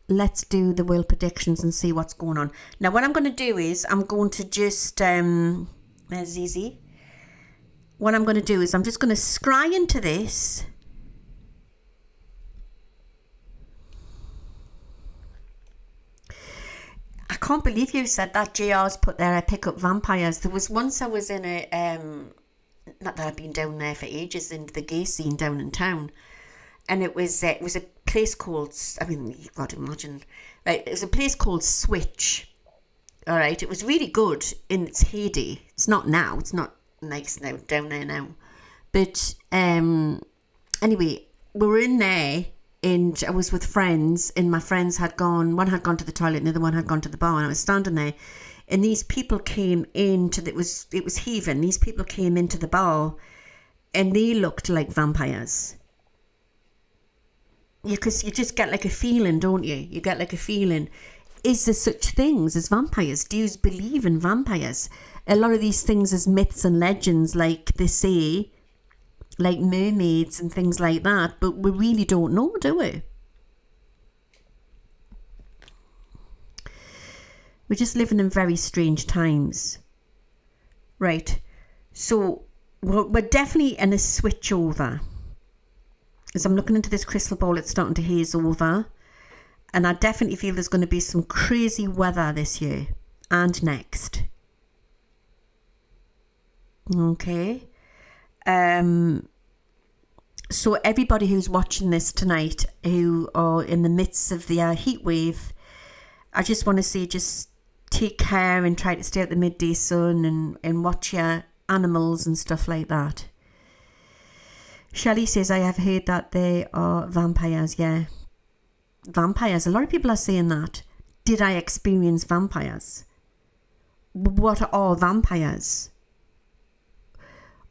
[SPEAKER 1] let's do the world predictions and see what's going on. Now, what I'm going to do is I'm going to just, there's Zizi. What I'm going to do is I'm just going to scry into this. I can't believe you said that. JR's put there, I pick up vampires. There was once I was in a, not that I've been down there for ages, in the gay scene down in town. And it was a place called, I mean, you've got to imagine, right? It was a place called Switch. All right. It was really good in its heyday. It's not now. It's not nice now, down there now. But anyway, we were in there. And I was with friends, and my friends had gone, one had gone to the toilet and the other one had gone to the bar, and I was standing there, and these people came into it was heaving. These people came into the bar and they looked like vampires. Because you just get like a feeling, don't you? You get like a feeling. Is there such things as vampires? Do you believe in vampires? A lot of these things as myths and legends, like they say, like mermaids and things like that, but we really don't know, do we? We're just living in very strange times. Right. So we're definitely in a switch over. As I'm looking into this crystal ball, it's starting to haze over. And I definitely feel there's going to be some crazy weather this year and next. Okay. So everybody who's watching this tonight, who are in the midst of the heat wave, I just want to say, just take care and try to stay out the midday sun and watch your animals and stuff like that. Shelley says, I have heard that they are vampires. Yeah, vampires. A lot of people are saying that. Did I experience vampires? What are vampires?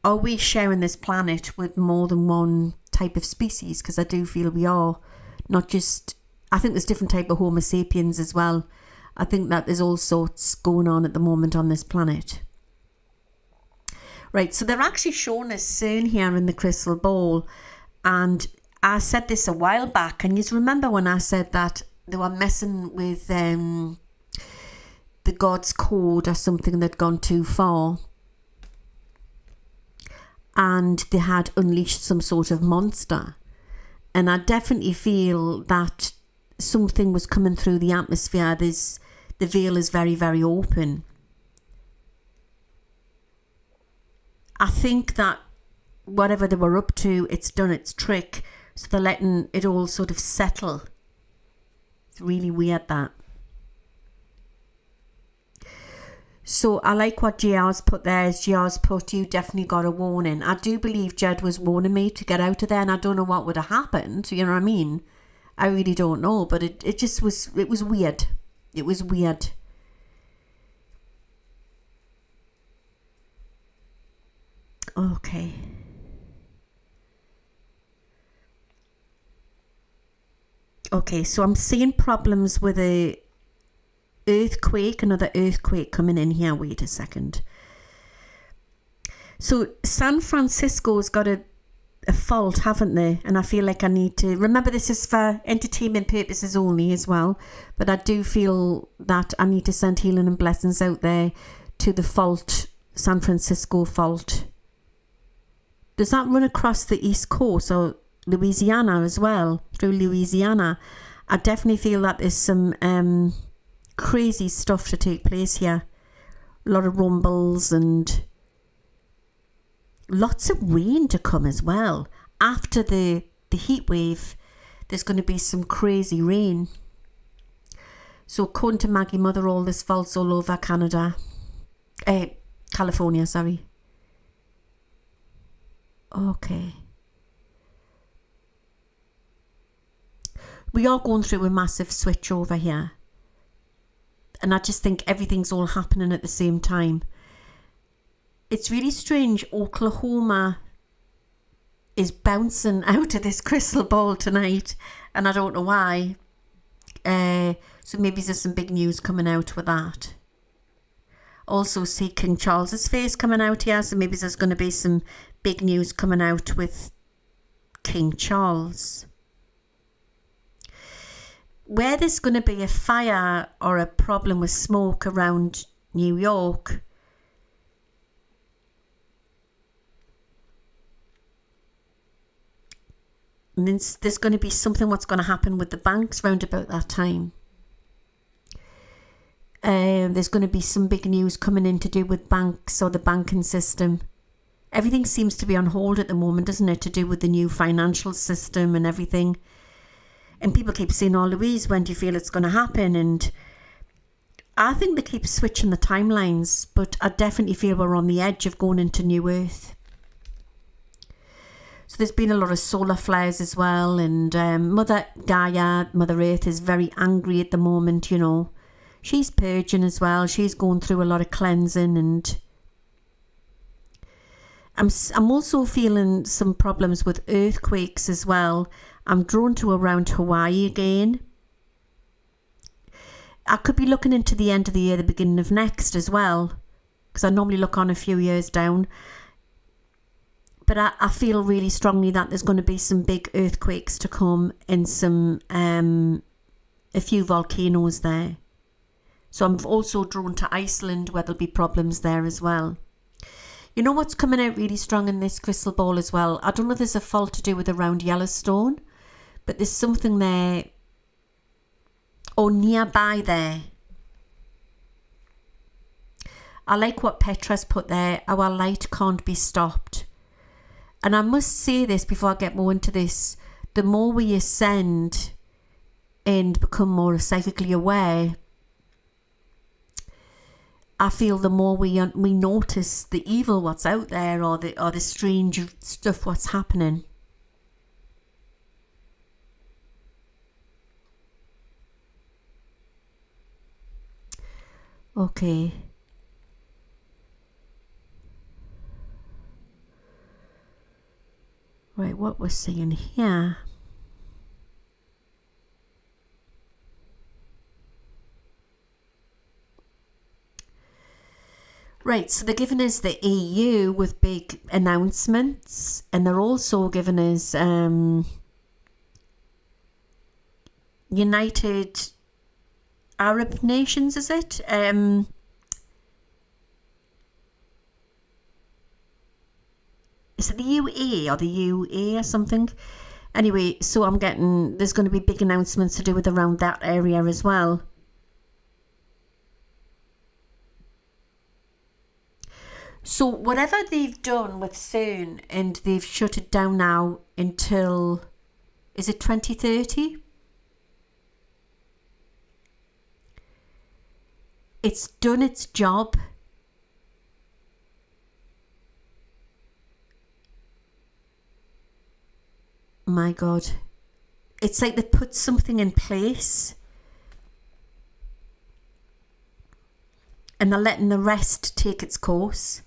[SPEAKER 1] Are we sharing this planet with more than one type of species? Because I do feel we are. Not just... I think there's different type of Homo sapiens as well. I think that there's all sorts going on at the moment on this planet. Right, so they're actually showing us CERN here in the crystal ball. And I said this a while back. And you remember when I said that they were messing with the God's code or something that had gone too far. And they had unleashed some sort of monster. And I definitely feel that something was coming through the atmosphere. The veil is very, very open. I think that whatever they were up to, it's done its trick. So they're letting it all sort of settle. It's really weird, that. So I like what JR's put there. As JR's put, you definitely got a warning. I do believe Jed was warning me to get out of there, and I don't know what would have happened. You know what I mean? I really don't know, but it just was, it was weird. It was weird. Okay. Okay, so I'm seeing problems with a earthquake, another earthquake coming in here. Wait a second. So San Francisco's got a fault, haven't they? And I feel like I need to remember, this is for entertainment purposes only as well, but I do feel that I need to send healing and blessings out there to the fault, San Francisco fault. Does that run across the East Coast, or Louisiana as well, through Louisiana. I definitely feel that there's some crazy stuff to take place here. A lot of rumbles and lots of rain to come as well. After the heat wave, there's going to be some crazy rain. So according to Maggie Mother, all this falls all over California, sorry. Okay. We are going through a massive switch over here. And I just think everything's all happening at the same time. It's really strange. Oklahoma is bouncing out of this crystal ball tonight. And I don't know why. So maybe there's some big news coming out with that. Also see King Charles's face coming out here. So maybe there's going to be some big news coming out with King Charles. Where there's going to be a fire or a problem with smoke around New York, means there's going to be something what's going to happen with the banks round about that time. There's going to be some big news coming in to do with banks or the banking system. Everything seems to be on hold at the moment, doesn't it, to do with the new financial system and everything. And people keep saying, oh, Louise, when do you feel it's going to happen? And I think they keep switching the timelines, but I definitely feel we're on the edge of going into New Earth. So there's been a lot of solar flares as well. And Mother Gaia, Mother Earth, is very angry at the moment, you know. She's purging as well. She's going through a lot of cleansing. And I'm also feeling some problems with earthquakes as well. I'm drawn to around Hawaii again. I could be looking into the end of the year, the beginning of next as well, because I normally look on a few years down. But I feel really strongly that there's going to be some big earthquakes to come and some a few volcanoes there. So I'm also drawn to Iceland, where there'll be problems there as well. You know what's coming out really strong in this crystal ball as well? I don't know if there's a fault to do with around Yellowstone, but there's something there or nearby there. I like what Petra's put there. Our light can't be stopped. And I must say this before I get more into this. The more we ascend and become more psychically aware, I feel the more we notice the evil what's out there or the strange stuff what's happening. Okay. Right, what we're seeing here. Right, so they're giving us the EU with big announcements, and they're also giving us United Arab Nations, is it? Is it the UAE or the UA or something? Anyway, so I'm getting, there's going to be big announcements to do with around that area as well. So whatever they've done with CERN, and they've shut it down now until, is it 2030? It's done its job. My God. It's like they put something in place and they're letting the rest take its course.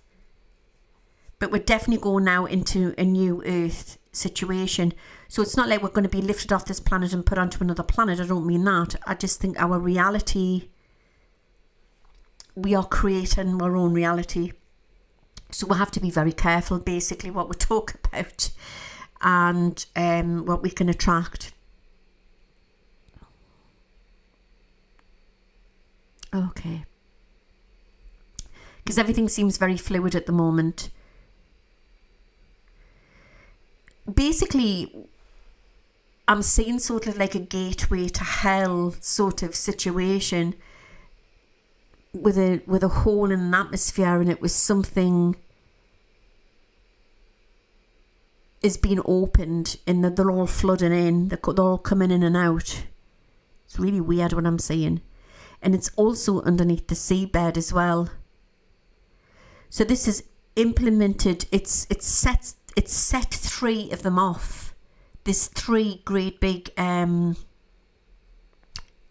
[SPEAKER 1] But we're definitely going now into a new Earth situation. So it's not like we're going to be lifted off this planet and put onto another planet. I don't mean that. I just think our reality, we are creating our own reality. So we have to be very careful, basically, what we talk about and what we can attract. Okay. Because everything seems very fluid at the moment. Basically, I'm seeing sort of like a gateway to hell sort of situation with a hole in an atmosphere, and it was something is being opened and they're all flooding in. They're all coming in and out. It's really weird what I'm saying. And it's also underneath the seabed as well. So this is implemented. It's set 3 of them off. There's 3 great big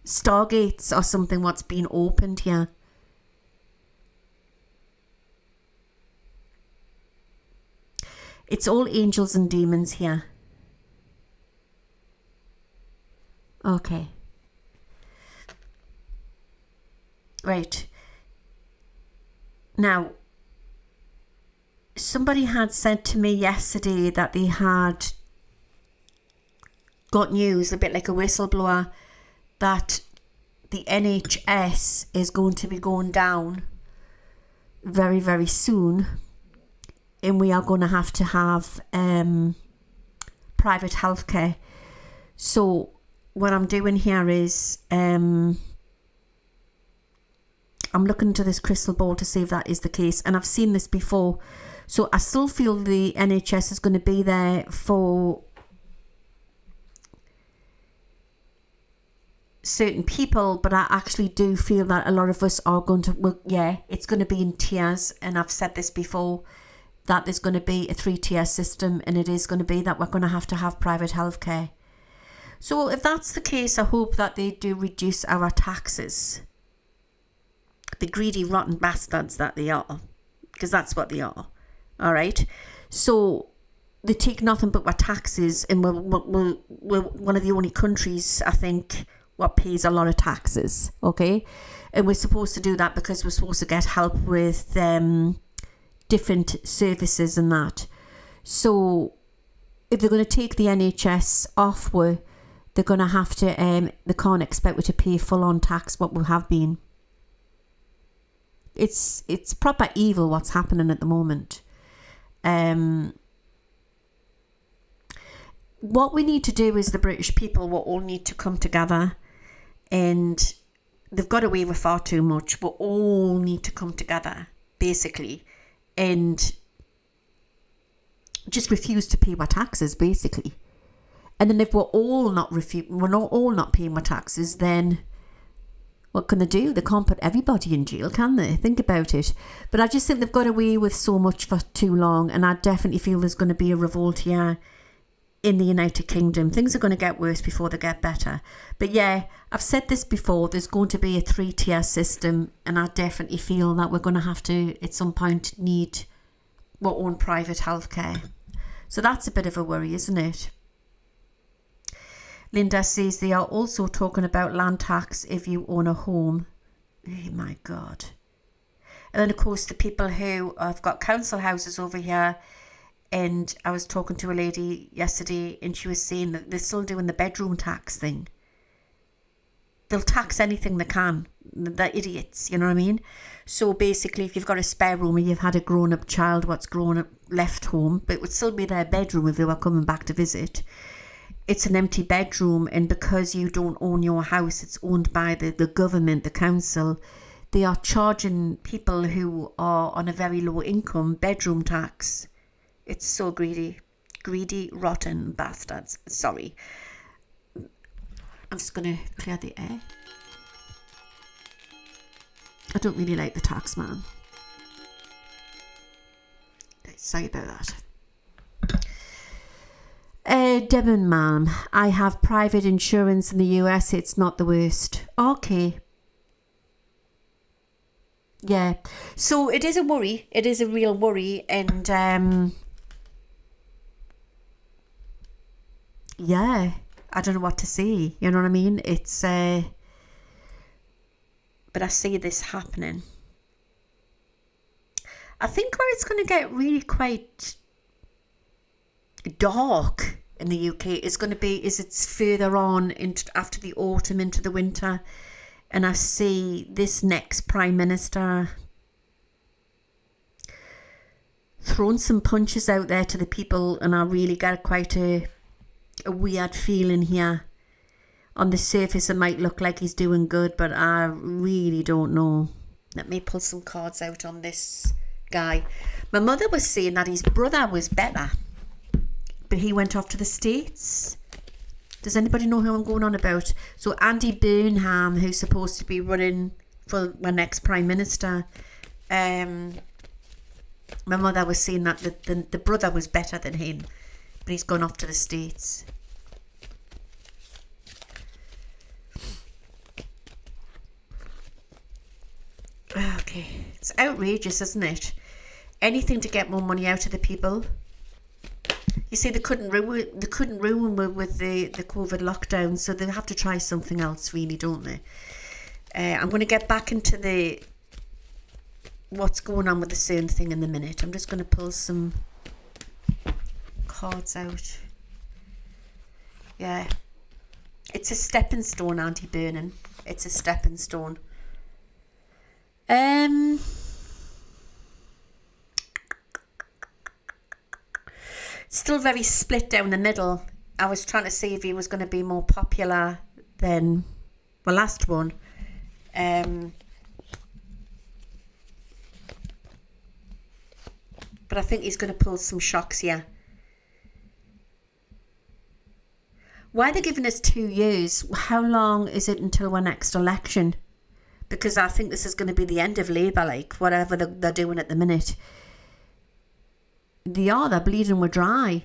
[SPEAKER 1] stargates or something what's been opened here. It's all angels and demons here. Okay. Right. Now, somebody had said to me yesterday that they had got news, a bit like a whistleblower, that the NHS is going to be going down very, very soon. And we are going to have private healthcare. So what I'm doing here is I'm looking into this crystal ball to see if that is the case. And I've seen this before. So I still feel the NHS is going to be there for certain people, but I actually do feel that a lot of us are going to, well, yeah, it's going to be in tiers. And I've said this before, that there's going to be a 3-tier system, and it is going to be that we're going to have private healthcare. So if that's the case, I hope that they do reduce our taxes. The greedy, rotten bastards that they are, because that's what they are. All right. So they take nothing but our taxes, and we're one of the only countries, I think, what pays a lot of taxes. Okay, and we're supposed to do that because we're supposed to get help with different services and that. So if they're going to take the NHS off, they're going to have to, they can't expect we to pay full on tax what we have been. It's proper evil what's happening at the moment. What we need to do is the British people will all need to come together, and they've got away with far too much. We all need to come together, basically, and just refuse to pay our taxes, basically. And then if we're not all not paying our taxes, then what can they do? They can't put everybody in jail, can they? Think about it. But I just think they've got away with so much for too long, and I definitely feel there's going to be a revolt here in the United Kingdom. Things are going to get worse before they get better. But yeah, I've said this before, there's going to be a 3-tier system, and I definitely feel that we're going to have to at some point need our own private healthcare. So that's a bit of a worry, isn't it? Linda says they are also talking about land tax if you own a home. Oh my God. And then of course the people who have got council houses over here, and I was talking to a lady yesterday and she was saying that they're still doing the bedroom tax thing. They'll tax anything they can. They're idiots, you know what I mean? So basically, if you've got a spare room and you've had a grown-up child what's grown up left home, but it would still be their bedroom if they were coming back to visit. It's an empty bedroom, and because you don't own your house, it's owned by the government, the council. They are charging people who are on a very low income bedroom tax. It's so greedy. Greedy, rotten bastards. Sorry. I'm just going to clear the air. I don't really like the tax man. Sorry about that. Devon ma'am, I have private insurance in the US. It's not the worst. Okay. Yeah. So it is a worry. It is a real worry. And yeah, I don't know what to say. You know what I mean? It's but I see this happening. I think where it's going to get really quite dark in the UK is going to be it's further on after the autumn into the winter, and I see this next Prime Minister throwing some punches out there to the people, and I really get quite a a weird feeling here. On the surface, it might look like he's doing good, but I really don't know. Let me pull some cards out on this guy. My mother was saying that his brother was better, but he went off to the States. Does anybody know who I'm going on about? So Andy Burnham, who's supposed to be running for my next Prime Minister, my mother was saying that the brother was better than him, but he's gone off to the States. Okay, it's outrageous, isn't it? Anything to get more money out of the people. You see, they couldn't ruin with the COVID lockdown, so they have to try something else, really, don't they? I'm going to get back into what's going on with the CERN thing in a minute. I'm just going to pull some cards out. Yeah, it's a stepping stone, Auntie Burning. It's a stepping stone. Still very split down the middle. I was trying to see if he was going to be more popular than the last one. But I think he's going to pull some shocks here. Why are they giving us 2 years? How long is it until our next election? Because I think this is going to be the end of Labour, like whatever they're doing at the minute. They're bleeding with dry.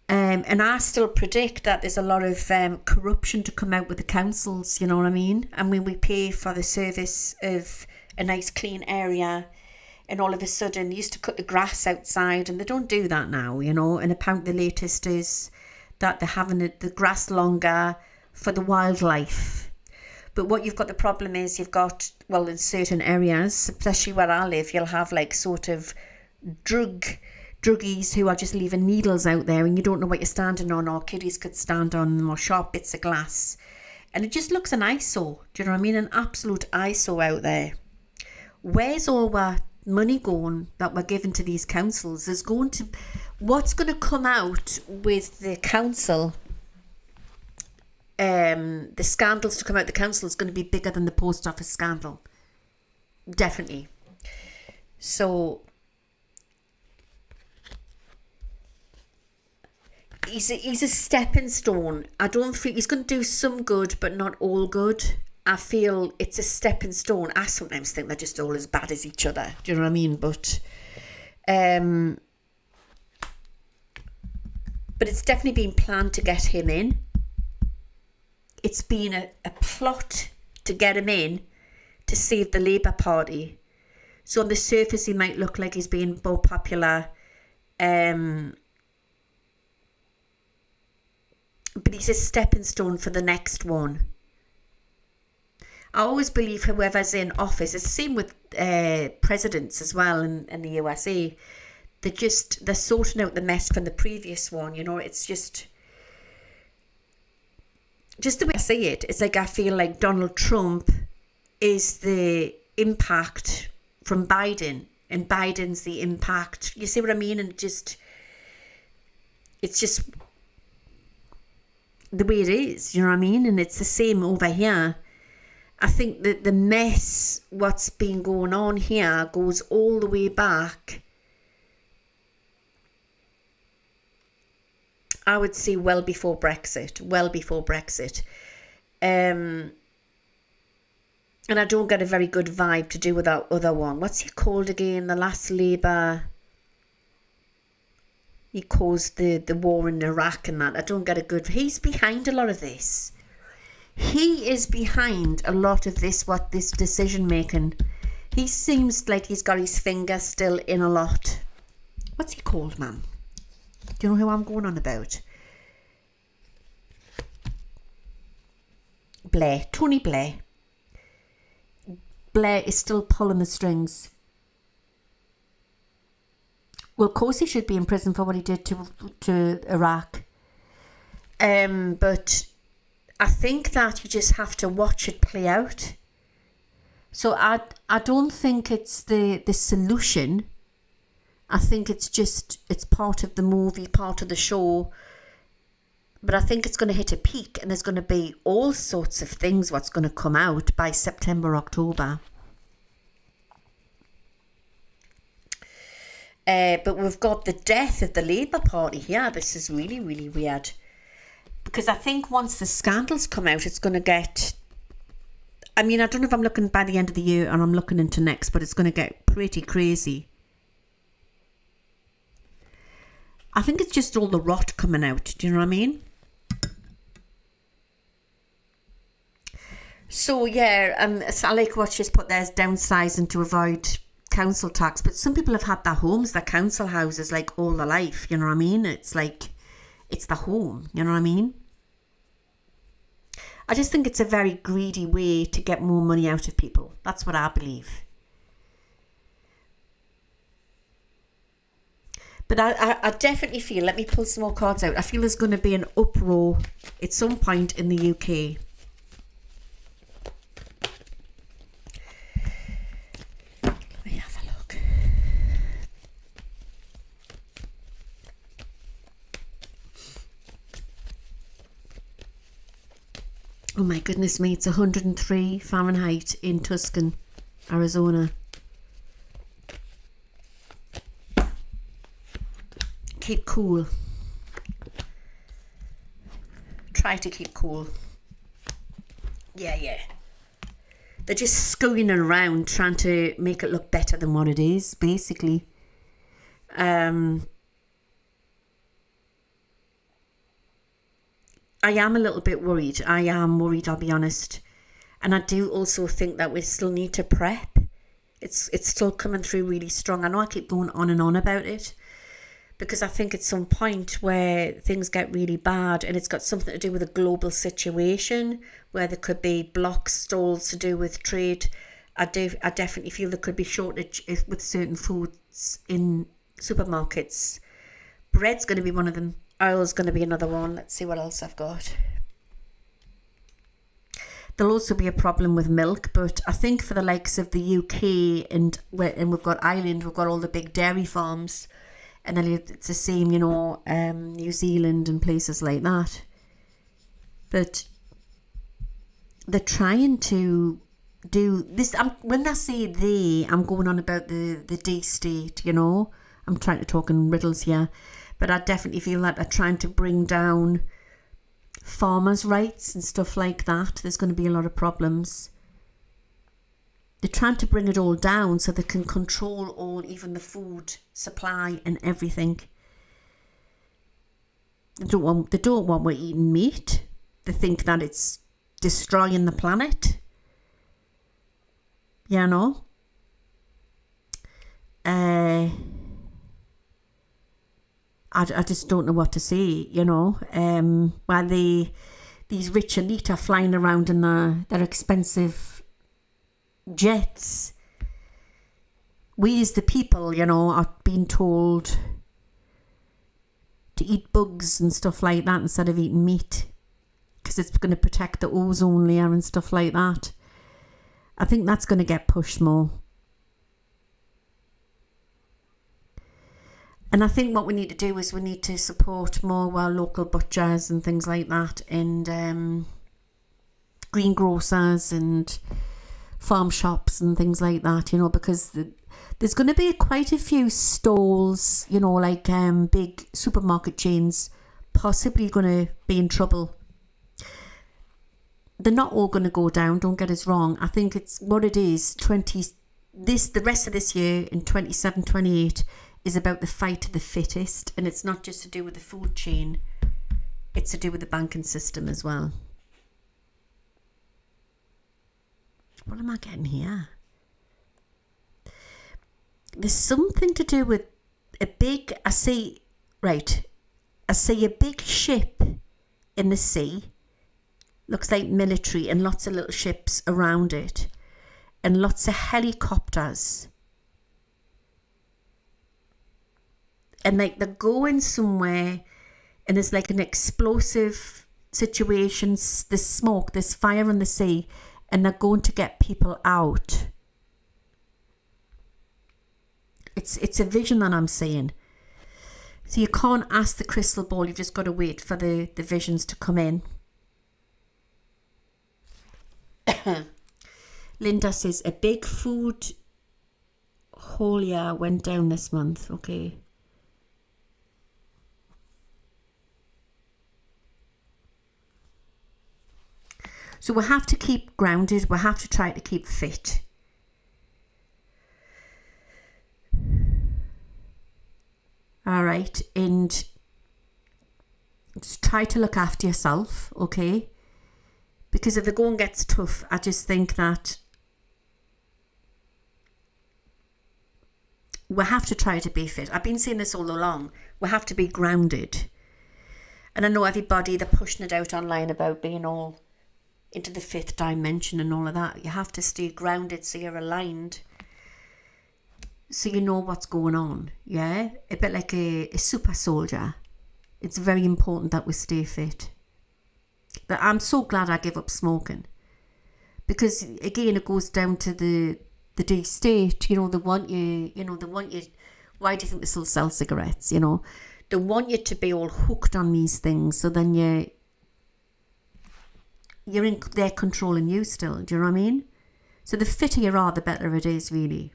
[SPEAKER 1] And I still predict that there's a lot of corruption to come out with the councils, you know what I mean? I mean, we pay for the service of a nice clean area, and all of a sudden they used to cut the grass outside, and they don't do that now, you know. And apparently the latest is that they're having the grass longer for the wildlife. But what you've got, the problem is you've got, well, in certain areas, especially where I live, you'll have like sort of druggies who are just leaving needles out there, and you don't know what you're standing on, or kiddies could stand on them, or sharp bits of glass. And it just looks an eyesore. Do you know what I mean? An absolute eyesore out there. Where's all our money going that we're giving to these councils? What's going to come out with the council? The scandals to come out the council is going to be bigger than the post office scandal. Definitely. So he's a stepping stone. I don't think he's going to do some good, but not all good. I feel it's a stepping stone. I sometimes think they're just all as bad as each other. Do you know what I mean? But it's definitely been planned to get him in. It's been a plot to get him in to save the Labour Party. So on the surface, he might look like he's being more popular. But he's a stepping stone for the next one. I always believe whoever's in office, it's the same with presidents as well in the USA. They're sorting out the mess from the previous one, you know. It's just the way I see it. It's like I feel like Donald Trump is the impact from Biden, and Biden's the impact. You see what I mean? And it's just the way it is, you know what I mean? And it's the same over here. I think that the mess, what's been going on here, goes all the way back. I would say well before Brexit. And I don't get a very good vibe to do with that other one. What's he called again? The last Labour. He caused the war in Iraq and that. I don't get a good... He's behind a lot of this. He is behind a lot of this decision making. He seems like he's got his finger still in a lot. What's he called, man? Do you know who I'm going on about? Blair. Tony Blair. Blair is still pulling the strings. Well, of course he should be in prison for what he did to Iraq. But I think that you just have to watch it play out. So I don't think it's the solution. I think it's part of the movie, part of the show. But I think it's going to hit a peak, and there's going to be all sorts of things what's going to come out by September, October. But we've got the death of the Labour Party here. This is really, really weird. Because I think once the scandals come out, it's going to get... I mean, I don't know if I'm looking by the end of the year and I'm looking into next, but it's going to get pretty crazy. I think it's just all the rot coming out. Do you know what I mean? So, yeah, I like what she's put there as downsizing to avoid council tax. But some people have had their homes, their council houses, like all their life. You know what I mean? It's like, it's the home. You know what I mean? I just think it's a very greedy way to get more money out of people. That's what I believe. But I definitely feel, let me pull some more cards out. I feel there's going to be an uproar at some point in the UK. Let me have a look. Oh my goodness me, it's 103 Fahrenheit in Tucson, Arizona. Keep cool. Try to keep cool. Yeah. They're just scurrying around trying to make it look better than what it is, basically. I am a little bit worried. I am worried, I'll be honest. And I do also think that we still need to prep. It's still coming through really strong. I know I keep going on and on about it, because I think at some point where things get really bad, and it's got something to do with a global situation where there could be blocks, stalls to do with trade. I definitely feel there could be shortage with certain foods in supermarkets. Bread's going to be one of them. Oil's going to be another one. Let's see what else I've got. There'll also be a problem with milk, but I think for the likes of the UK and we've got Ireland, we've got all the big dairy farms, and then it's the same, you know, New Zealand and places like that. But they're trying to do this. When I say they, I'm going on about the D state, you know. I'm trying to talk in riddles here. But I definitely feel that they're trying to bring down farmers' rights and stuff like that. There's going to be a lot of problems. They're trying to bring it all down so they can control all, even the food supply and everything. They don't want we're eating meat. They think that it's destroying the planet. You know? I just don't know what to say, you know. While these rich elite are flying around in their expensive jets, we as the people, you know, are being told to eat bugs and stuff like that instead of eating meat, because it's going to protect the ozone layer and stuff like that. I think that's going to get pushed more. And I think what we need to do is we need to support more our local butchers and things like that, and greengrocers and farm shops and things like that, you know, because there's going to be quite a few stalls, you know, like big supermarket chains possibly going to be in trouble. They're not all going to go down, don't get us wrong. I think it's what it is, the rest of this year in 27, 28 is about the fight to the fittest, and it's not just to do with the food chain, it's to do with the banking system as well. What am I getting here? There's something to do with a big, I see a big ship in the sea, looks like military, and lots of little ships around it, and lots of helicopters. And like they're going somewhere, and there's like an explosive situation, there's smoke, there's fire in the sea, and they're going to get people out. It's a vision that I'm seeing. So you can't ask the crystal ball, you've just got to wait for the visions to come in. Linda says, a big food haul went down this month. Okay. So we have to keep grounded. We have to try to keep fit. All right. And just try to look after yourself, okay? Because if the going gets tough, I just think that we have to try to be fit. I've been saying this all along. We have to be grounded. And I know everybody, they're pushing it out online about being all into the fifth dimension and all of that. You have to stay grounded so you're aligned, so you know what's going on. Yeah, a bit like a super soldier. It's very important that we stay fit. But I'm so glad I gave up smoking, because again it goes down to the D state. You know, they want you. Why do you think they still sell cigarettes? You know, they want you to be all hooked on these things, so then they're controlling you still. Do you know what I mean? So the fitter you are, the better it is, really.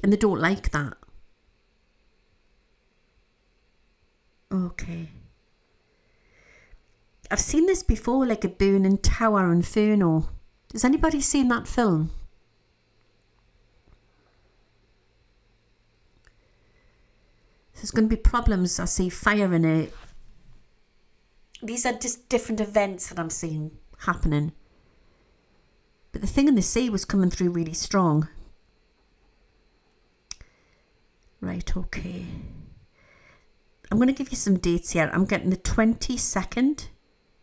[SPEAKER 1] And they don't like that. Okay. I've seen this before, like a burning tower inferno. Has anybody seen that film? There's going to be problems. I see fire in it. These are just different events that I'm seeing happening. But the thing in the sea was coming through really strong. Right, okay. I'm going to give you some dates here. I'm getting the 22nd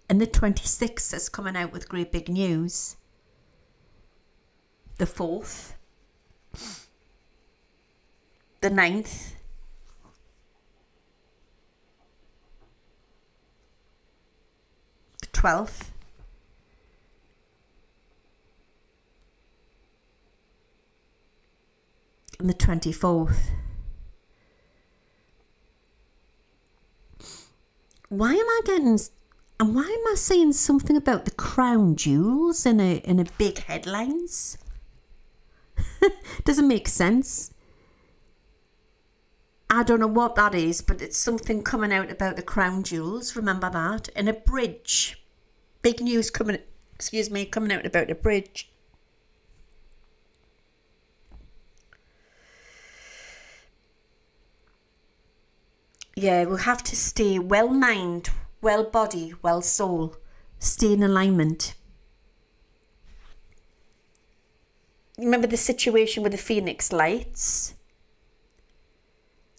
[SPEAKER 1] and the 26th is coming out with great big news. The 4th. The 9th. The 12th. And the 24th. Why am I getting, and why am I saying something about the crown jewels in a big headlines? Doesn't make sense. I don't know what that is, but it's something coming out about the crown jewels. Remember that? And a bridge. Big news coming out about a bridge. Yeah, we'll have to stay well mind, well body, well soul. Stay in alignment. Remember the situation with the Phoenix lights?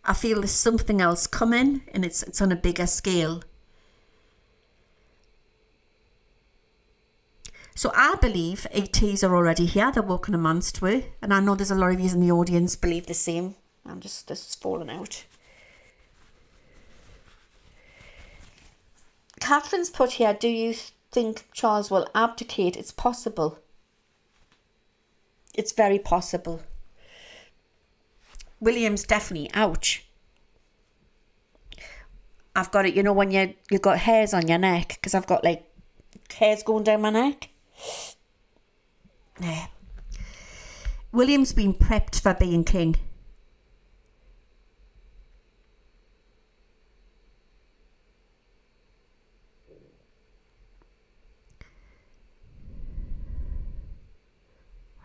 [SPEAKER 1] I feel there's something else coming, and it's on a bigger scale. So I believe ETs are already here. They're walking amongst we, and I know there's a lot of you in the audience believe the same. I'm just falling out. Catherine's put here, do you think Charles will abdicate? It's possible. It's very possible. William's definitely, ouch. I've got it, you know, when you've got hairs on your neck, because I've got like hairs going down my neck. Yeah. William's been prepped for being king.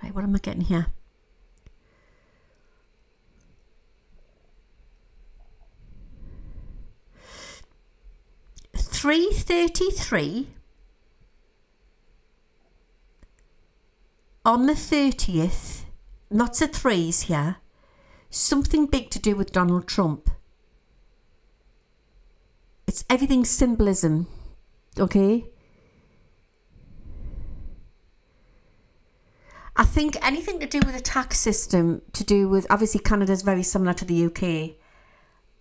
[SPEAKER 1] Right, what am I getting here? $3:33 on the 30th, lots of threes here, something big to do with Donald Trump. It's everything symbolism, okay? I think anything to do with the tax system, to do with, obviously Canada's very similar to the UK.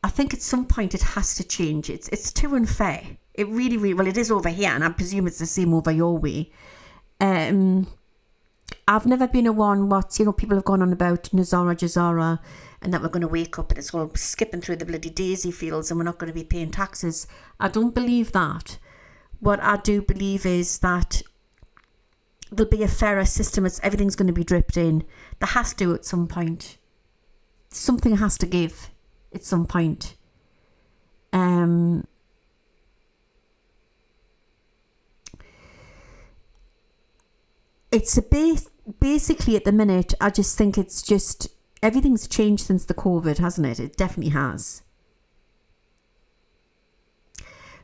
[SPEAKER 1] I think at some point it has to change. It's too unfair. It really, well, it is over here, and I presume it's the same over your way. I I've never been a one what, people have gone on about Nazara Jazara and that we're going to wake up and it's all skipping through the bloody daisy fields and we're not going to be paying taxes. I don't believe that. What I do believe is that there'll be a fairer system. Everything's going to be dripped in. There has to at some point. Something has to give at some point. It's a basically at the minute, I just think it's just, everything's changed since the COVID, hasn't it? It definitely has.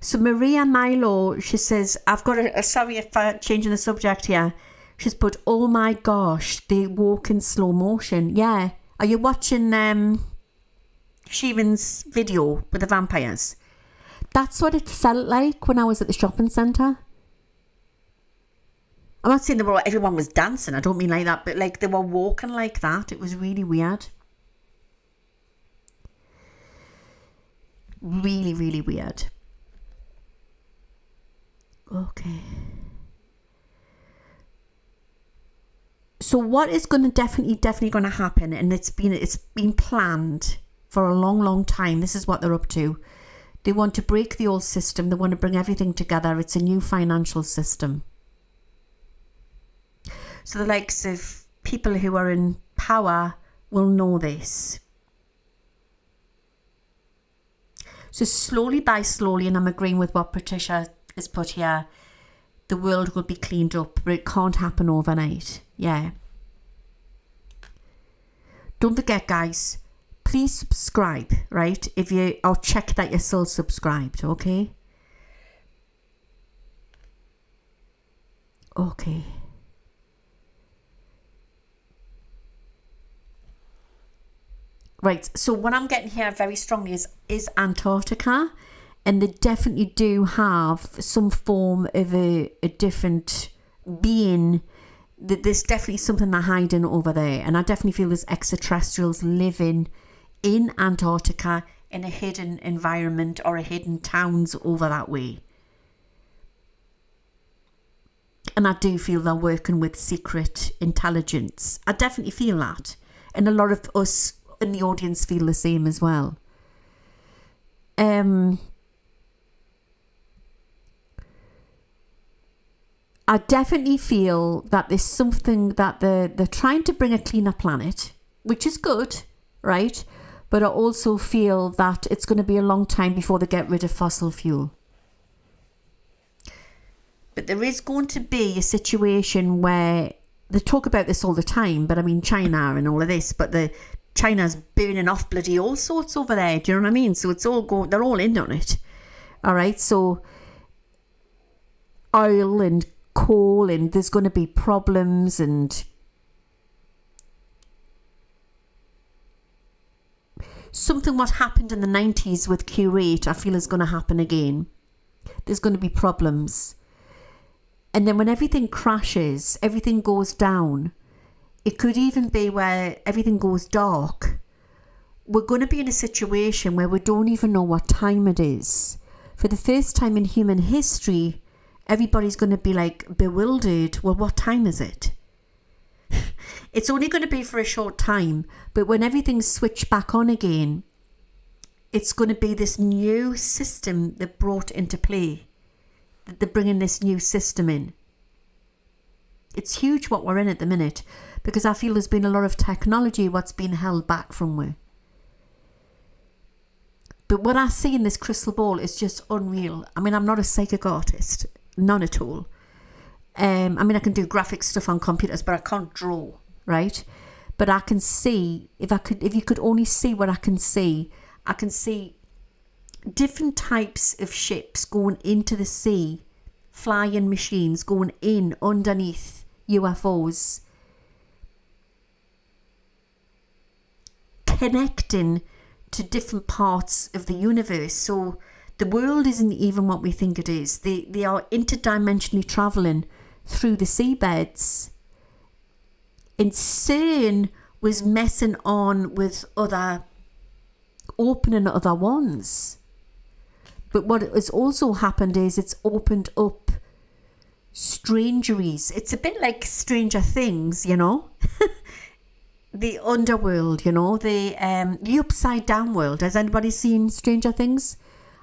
[SPEAKER 1] So Maria Milo, she says, I've got sorry for changing the subject here. She's put, oh my gosh, they walk in slow motion. Yeah. Are you watching Shivan's video with the vampires? That's what it felt like when I was at the shopping centre. I'm not saying everyone was dancing. I don't mean like that. But like they were walking like that. It was really weird. Really, really weird. Okay. So what is going to definitely going to happen, and it's been planned for a long, long time. This is what they're up to. They want to break the old system. They want to bring everything together. It's a new financial system. So the likes of people who are in power will know this. So slowly by slowly, and I'm agreeing with what Patricia has put here, the world will be cleaned up, but it can't happen overnight. Yeah. Don't forget, guys, please subscribe, right? Or check that you're still subscribed, okay? Okay. Right, so what I'm getting here very strongly is Antarctica, and they definitely do have some form of a different being. There's definitely something they're hiding over there, and I definitely feel there's extraterrestrials living in Antarctica in a hidden environment or a hidden towns over that way. And I do feel they're working with secret intelligence. I definitely feel that, and a lot of us in the audience feel the same as well. I definitely feel that there's something that they're trying to bring a cleaner planet, which is good, right? But I also feel that it's going to be a long time before they get rid of fossil fuel. But there is going to be a situation where they talk about this all the time, but I mean China and all of this, but China's burning off bloody all sorts over there. Do you know what I mean? So it's all they're all in on it. All right. So oil and coal, and there's going to be problems, and something what happened in the 90s with Q8, I feel is going to happen again. There's going to be problems. And then when everything crashes, everything goes down, it could even be where everything goes dark. We're going to be in a situation where we don't even know what time it is. For the first time in human history, everybody's going to be like bewildered. Well, what time is it? It's only going to be for a short time, but when everything's switched back on again, it's going to be this new system that brought into play. They're bringing this new system in. It's huge what we're in at the minute, because I feel there's been a lot of technology what's been held back from we. But what I see in this crystal ball is just unreal. I mean, I'm not a psychic artist, none at all. I mean, I can do graphic stuff on computers, but I can't draw, right? But I can see, if you could only see what I can see different types of ships going into the sea, flying machines going in underneath UFOs, connecting to different parts of the universe. So the world isn't even what we think it is. They are interdimensionally travelling through the seabeds. And CERN was messing on with opening other ones. But what has also happened is it's opened up strangeries. It's a bit like Stranger Things, you know. The underworld, you know, the upside down world. Has anybody seen Stranger Things?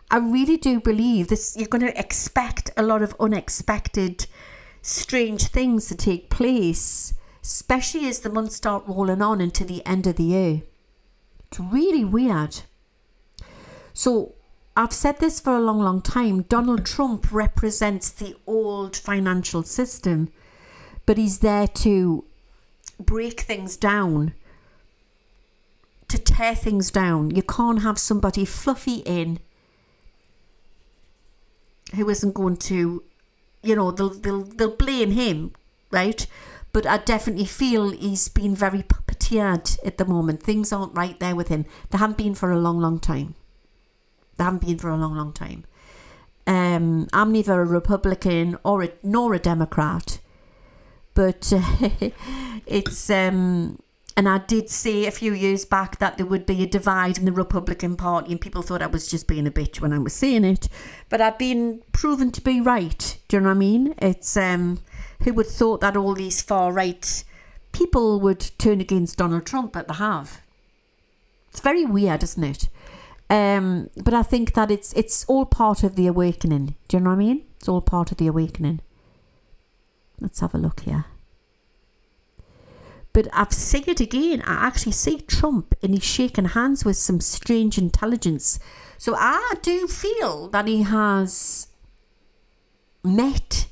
[SPEAKER 1] I really do believe this. You're going to expect a lot of unexpected, strange things to take place, especially as the months start rolling on into the end of the year. It's really weird. So I've said this for a long, long time. Donald Trump represents the old financial system, but he's there to break things down, to tear things down. You can't have somebody fluffy in who isn't going to, you know, they'll blame him, right? But I definitely feel he's been very puppeteered at the moment. Things aren't right there with him. They haven't been for a long, long time. I'm neither a Republican nor a Democrat, but it's and I did say a few years back that there would be a divide in the Republican Party, and people thought I was just being a bitch when I was saying it, but I've been proven to be right. Do you know what I mean? It's who would thought that all these far right people would turn against Donald Trump, but they have. It's very weird, isn't it? But I think that it's all part of the awakening. Do you know what I mean? It's all part of the awakening. Let's have a look here. But I've seen it again. I actually see Trump and he's shaking hands with some strange intelligence. So I do feel that he has met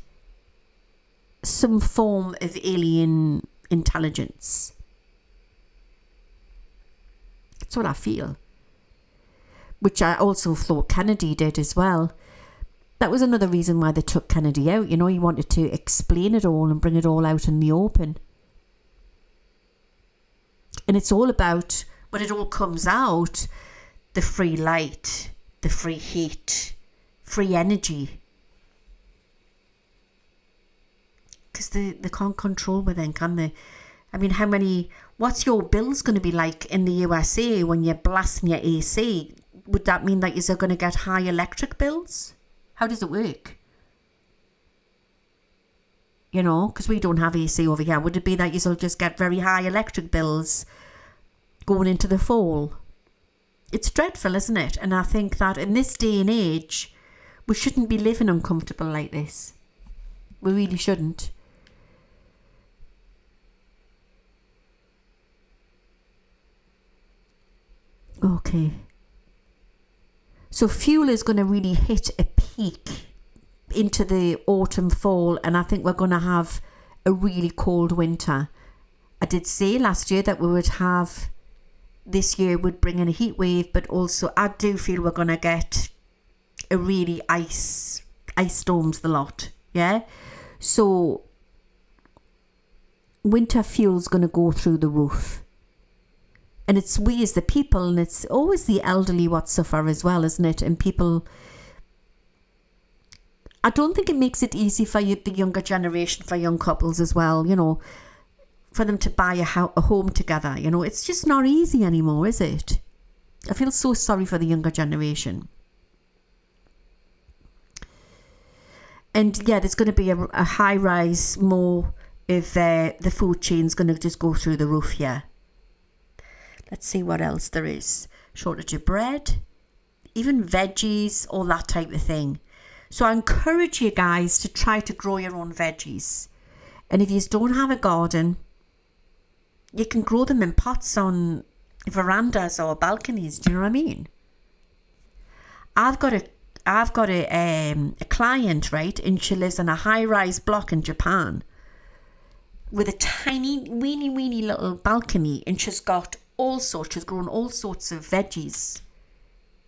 [SPEAKER 1] some form of alien intelligence. That's what I feel. Which I also thought Kennedy did as well. That was another reason why they took Kennedy out. You know, he wanted to explain it all and bring it all out in the open. And it's all about, when it all comes out, the free light, the free heat, free energy. Because they can't control me then, can they? I mean, what's your bills going to be like in the USA when you're blasting your AC? Would that mean that you're going to get high electric bills? How does it work? You know, because we don't have AC over here. Would it be that you'll just get very high electric bills going into the fall? It's dreadful, isn't it? And I think that in this day and age, we shouldn't be living uncomfortable like this. We really shouldn't. Okay. So fuel is going to really hit a peak into the autumn, fall, and I think we're going to have a really cold winter. I did say last year that we would have, this year would bring in a heat wave, but also I do feel we're going to get a really ice storms the lot, yeah? So winter fuel's going to go through the roof. And it's we as the people, and it's always the elderly what suffer as well, isn't it? And people, I don't think it makes it easy for the younger generation, for young couples as well, you know, for them to buy a home together, you know. It's just not easy anymore, is it? I feel so sorry for the younger generation. And yeah, there's going to be a high rise more if the food chain's going to just go through the roof here. Let's see what else there is. Shortage of bread, even veggies, all that type of thing. So I encourage you guys to try to grow your own veggies. And if you don't have a garden, you can grow them in pots on verandas or balconies. Do you know what I mean? I've got a client, right, and she lives in a high-rise block in Japan with a tiny, weeny little balcony, and she's grown all sorts of veggies.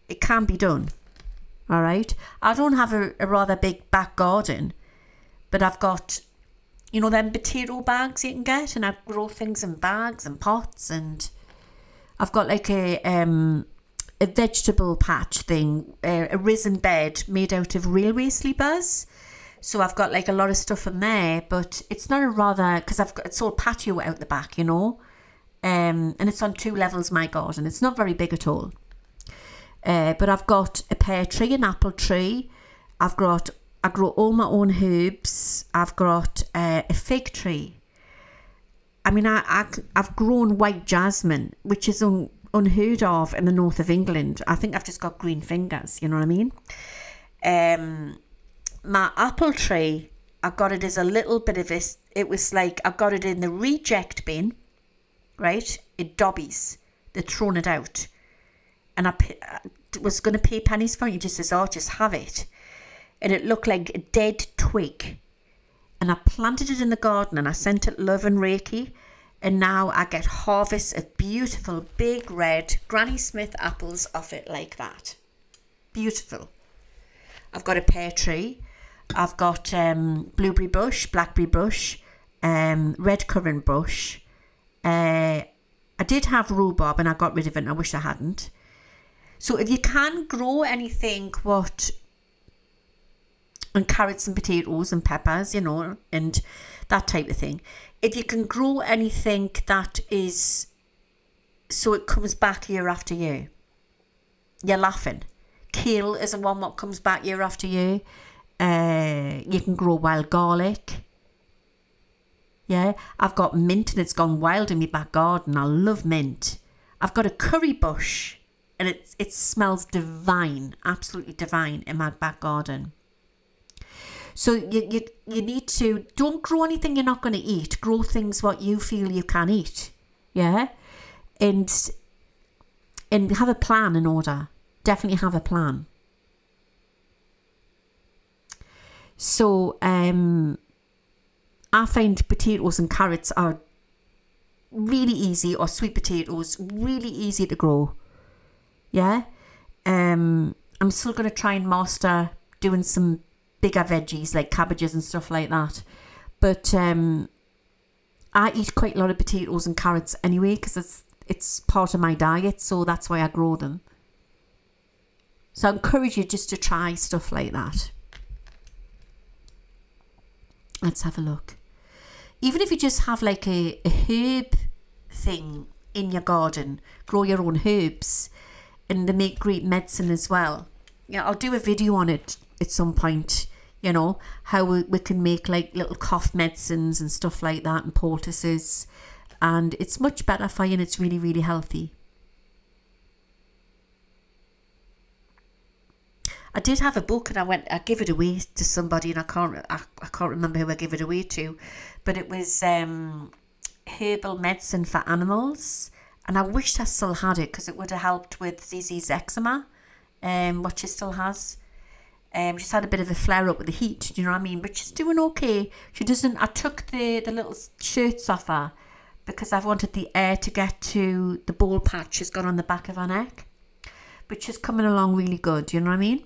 [SPEAKER 1] It can be done. All right. I don't have a rather big back garden, but I've got, you know, them potato bags you can get, and I grow things in bags and pots, and I've got like a vegetable patch thing, a risen bed made out of railway sleepers. So I've got like a lot of stuff in there, but it's not because it's all patio out the back, you know. And it's on 2 levels, my garden. It's not very big at all. But I've got a pear tree, an apple tree. I've got I grow all my own herbs. I've got a fig tree. I mean, I've grown white jasmine, which is unheard of in the north of England. I think I've just got green fingers, you know what I mean? My apple tree, I got it as a little bit of this. It was like I got it in the reject bin, right? At Dobbies. They'd thrown it out. And I was going to pay pennies for it. You just says, oh, just have it. And it looked like a dead twig. And I planted it in the garden and I sent it love and Reiki. And now I get harvests of beautiful, big, red Granny Smith apples off it like that. Beautiful. I've got a pear tree. I've got blueberry bush, blackberry bush, red currant bush. I did have rhubarb and I got rid of it and I wish I hadn't. So if you can grow anything, and carrots and potatoes and peppers, you know, and that type of thing. If you can grow anything that is, so it comes back year after year, you're laughing. Kale is the one that comes back year after year. You can grow wild garlic. Yeah, I've got mint and it's gone wild in my back garden. I love mint. I've got a curry bush and it smells divine, absolutely divine in my back garden. So you need to, don't grow anything you're not going to eat. Grow things what you feel you can eat. Yeah? And have a plan in order. Definitely have a plan. So I find potatoes and carrots are really easy, or sweet potatoes, really easy to grow. Yeah? I'm still going to try and master doing some bigger veggies like cabbages and stuff like that. But I eat quite a lot of potatoes and carrots anyway because it's part of my diet, so that's why I grow them. So I encourage you just to try stuff like that. Let's have a look. Even if you just have like a herb thing in your garden, grow your own herbs, and they make great medicine as well. Yeah, I'll do a video on it at some point, you know, how we can make like little cough medicines and stuff like that and poultices. And it's much better for you and it's really, really healthy. I did have a book and I gave it away to somebody and I can't remember who I gave it away to, but it was herbal medicine for animals, and I wish I still had it because it would have helped with Zizi's eczema, what she still has. She's had a bit of a flare up with the heat, do you know what I mean? But she's doing okay. She doesn't. I took the little shirts off her because I've wanted the air to get to the ball patch she's got on the back of her neck, but she's coming along really good. You know what I mean?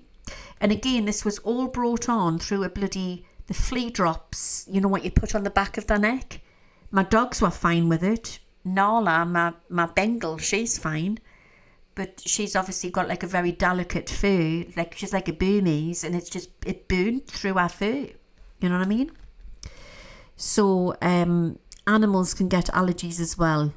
[SPEAKER 1] And again, this was all brought on through the flea drops, you know, what you put on the back of their neck. My dogs were fine with it. Nala, my Bengal, she's fine. But she's obviously got like a very delicate fur, like she's like a Burmese, and it burned through her fur. You know what I mean? So animals can get allergies as well.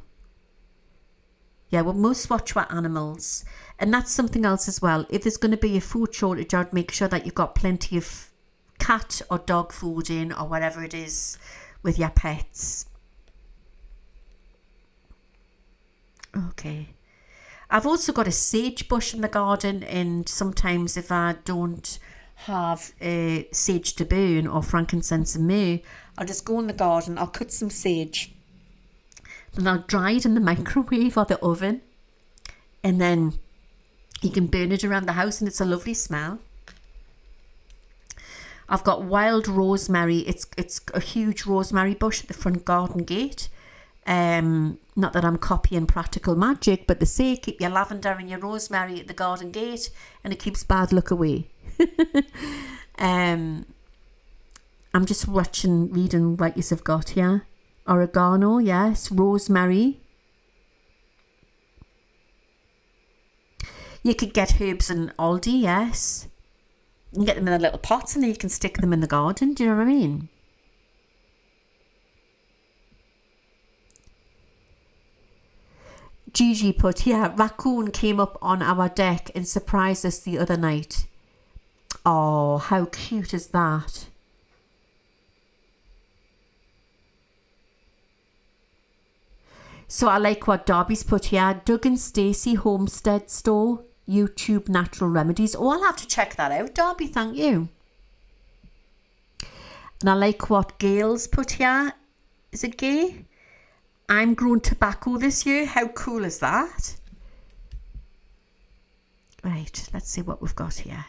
[SPEAKER 1] Yeah, well, most watch were animals. And that's something else as well. If there's going to be a food shortage, I'd make sure that you've got plenty of cat or dog food in, or whatever it is, with your pets. Okay. I've also got a sage bush in the garden, and sometimes if I don't have sage to burn or frankincense and myrrh, I'll just go in the garden, I'll cut some sage, and I'll dry it in the microwave or the oven, and then you can burn it around the house and it's a lovely smell. I've got wild rosemary. It's a huge rosemary bush at the front garden gate. Not that I'm copying practical magic, but they say keep your lavender and your rosemary at the garden gate and it keeps bad luck away. I'm just reading what you've got here. Oregano, yes. Rosemary. You could get herbs in Aldi, yes. You can get them in the little pots and then you can stick them in the garden. Do you know what I mean? Gigi put, yeah, raccoon came up on our deck and surprised us the other night. Oh, how cute is that? So I like what Darby's put here. Doug and Stacey Homestead Store, YouTube Natural Remedies. Oh, I'll have to check that out, Darby. Thank you. And I like what Gail's put here. Is it Gay? I'm growing tobacco this year. How cool is that? Right, let's see what we've got here.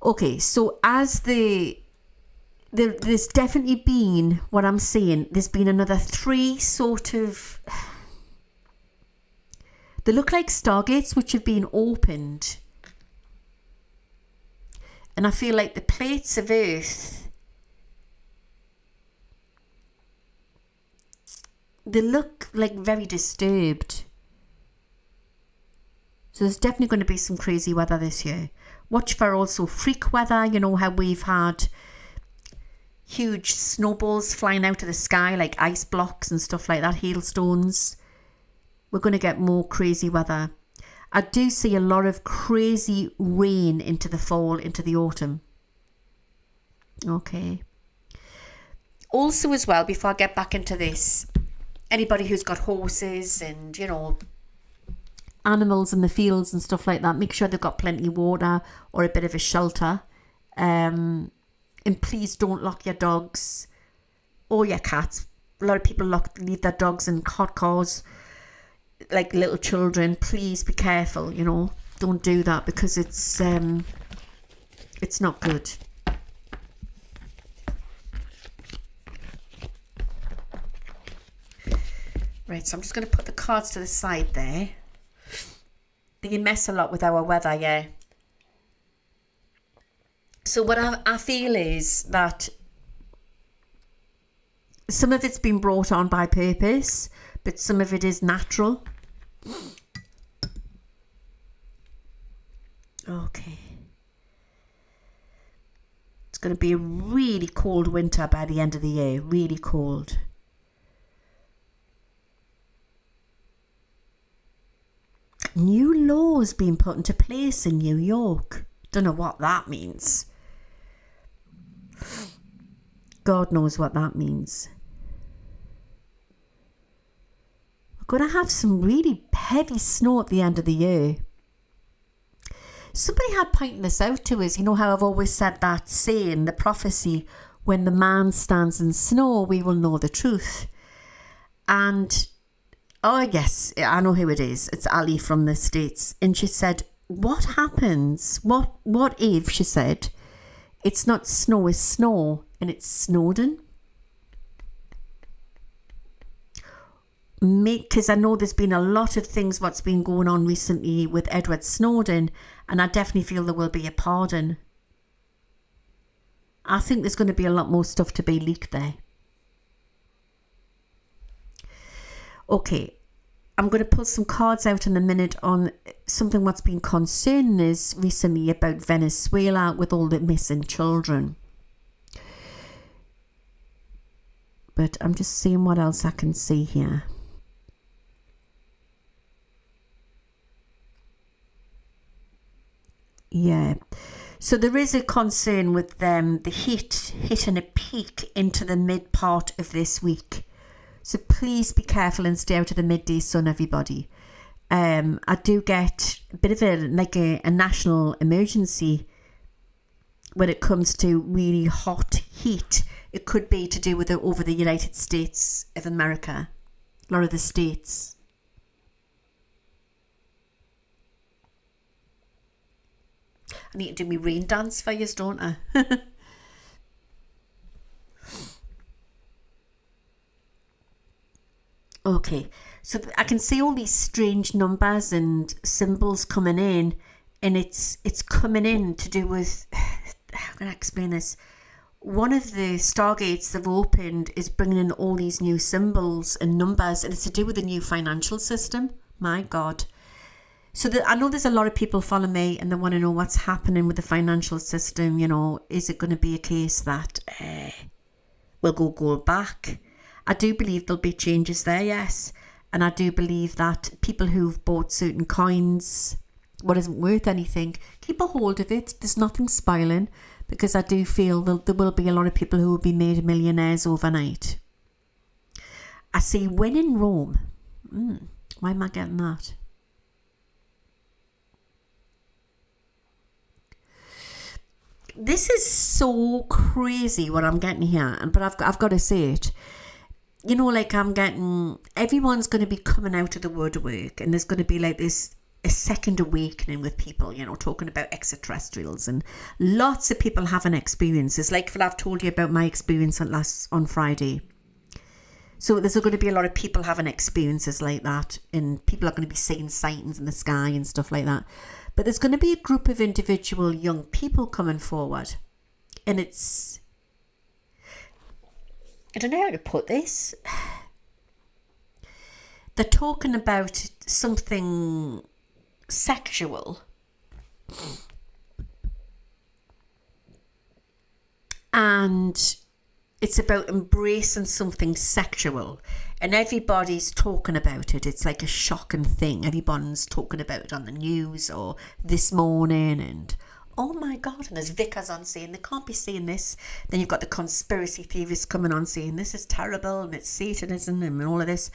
[SPEAKER 1] Okay, so as there's definitely been, what I'm saying, there's been another 3 sort of, they look like Stargates which have been opened. And I feel like the plates of Earth, they look like very disturbed. So there's definitely going to be some crazy weather this year. Watch for also freak weather, you know how we've had huge snowballs flying out of the sky like ice blocks and stuff like that, hailstones. We're going to get more crazy weather. I do see a lot of crazy rain into the fall, into the autumn. Okay. Also as well, before I get back into this, anybody who's got horses and, you know, animals in the fields and stuff like that, make sure they've got plenty of water or a bit of a shelter. And please don't lock your dogs or your cats. A lot of people leave their dogs in hot cars like little children. Please be careful, you know. Don't do that because it's not good. Right, so I'm just going to put the cards to the side there. They mess a lot with our weather, yeah. So what I feel is that some of it's been brought on by purpose, but some of it is natural. Okay. It's going to be a really cold winter by the end of the year. Really cold. New laws being put into place in New York. Don't know what that means. God knows what that means. We're going to have some really heavy snow at the end of the year. Somebody had pointed this out to us. You know how I've always said that saying, the prophecy, when the man stands in snow, we will know the truth. And oh yes, I know who it is. It's Ali from the States. And she said, what happens? What if, she said, it's not snow, it's snow, and it's Snowden? Because I know there's been a lot of things what's been going on recently with Edward Snowden, and I definitely feel there will be a pardon. I think there's going to be a lot more stuff to be leaked there. Okay, I'm going to pull some cards out in a minute on something what's been concerning us recently about Venezuela with all the missing children. But I'm just seeing what else I can see here. Yeah, so there is a concern with the heat hitting a peak into the mid part of this week. So please be careful and stay out of the midday sun, everybody. I do get a bit of a national emergency when it comes to really hot heat. It could be to do with over the United States of America, a lot of the states. I need to do my rain dance for you, don't I? Okay, so I can see all these strange numbers and symbols coming in, and it's coming in to do with, how can I explain this? One of the Stargates they've opened is bringing in all these new symbols and numbers, and it's to do with the new financial system. My God. So I know there's a lot of people following me and they want to know what's happening with the financial system. You know, is it going to be a case that we'll go back? I do believe there'll be changes there, yes. And I do believe that people who've bought certain coins, what isn't worth anything, keep a hold of it. There's nothing spoiling, because I do feel that there will be a lot of people who will be made millionaires overnight. I see when in Rome. Why am I getting that? This is so crazy what I'm getting here, but I've got to say it. You know, like I'm getting, everyone's going to be coming out of the woodwork, and there's going to be like this a second awakening with people, you know, talking about extraterrestrials, and lots of people having experiences. Like I've told you about my experience on Friday. So there's going to be a lot of people having experiences like that, and people are going to be seeing sightings in the sky and stuff like that. But there's going to be a group of individual young people coming forward, and it's, I don't know how to put this. They're talking about something sexual, and it's about embracing something sexual, and everybody's talking about it. It's like a shocking thing. Everyone's talking about it on the news or this morning, and oh my God, and there's vicars on saying they can't be saying this. Then you've got the conspiracy theorists coming on saying this is terrible and it's Satanism and all of this.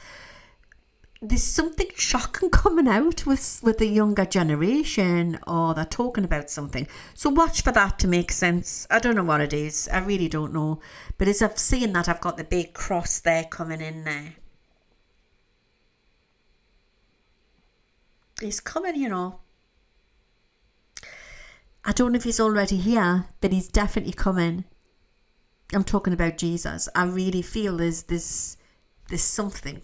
[SPEAKER 1] There's something shocking coming out with the younger generation, or they're talking about something. So watch for that to make sense. I don't know what it is. I really don't know. But as I've seen that, I've got the big cross there coming in there. He's coming, you know. I don't know if he's already here, but he's definitely coming. I'm talking about Jesus. I really feel there's something.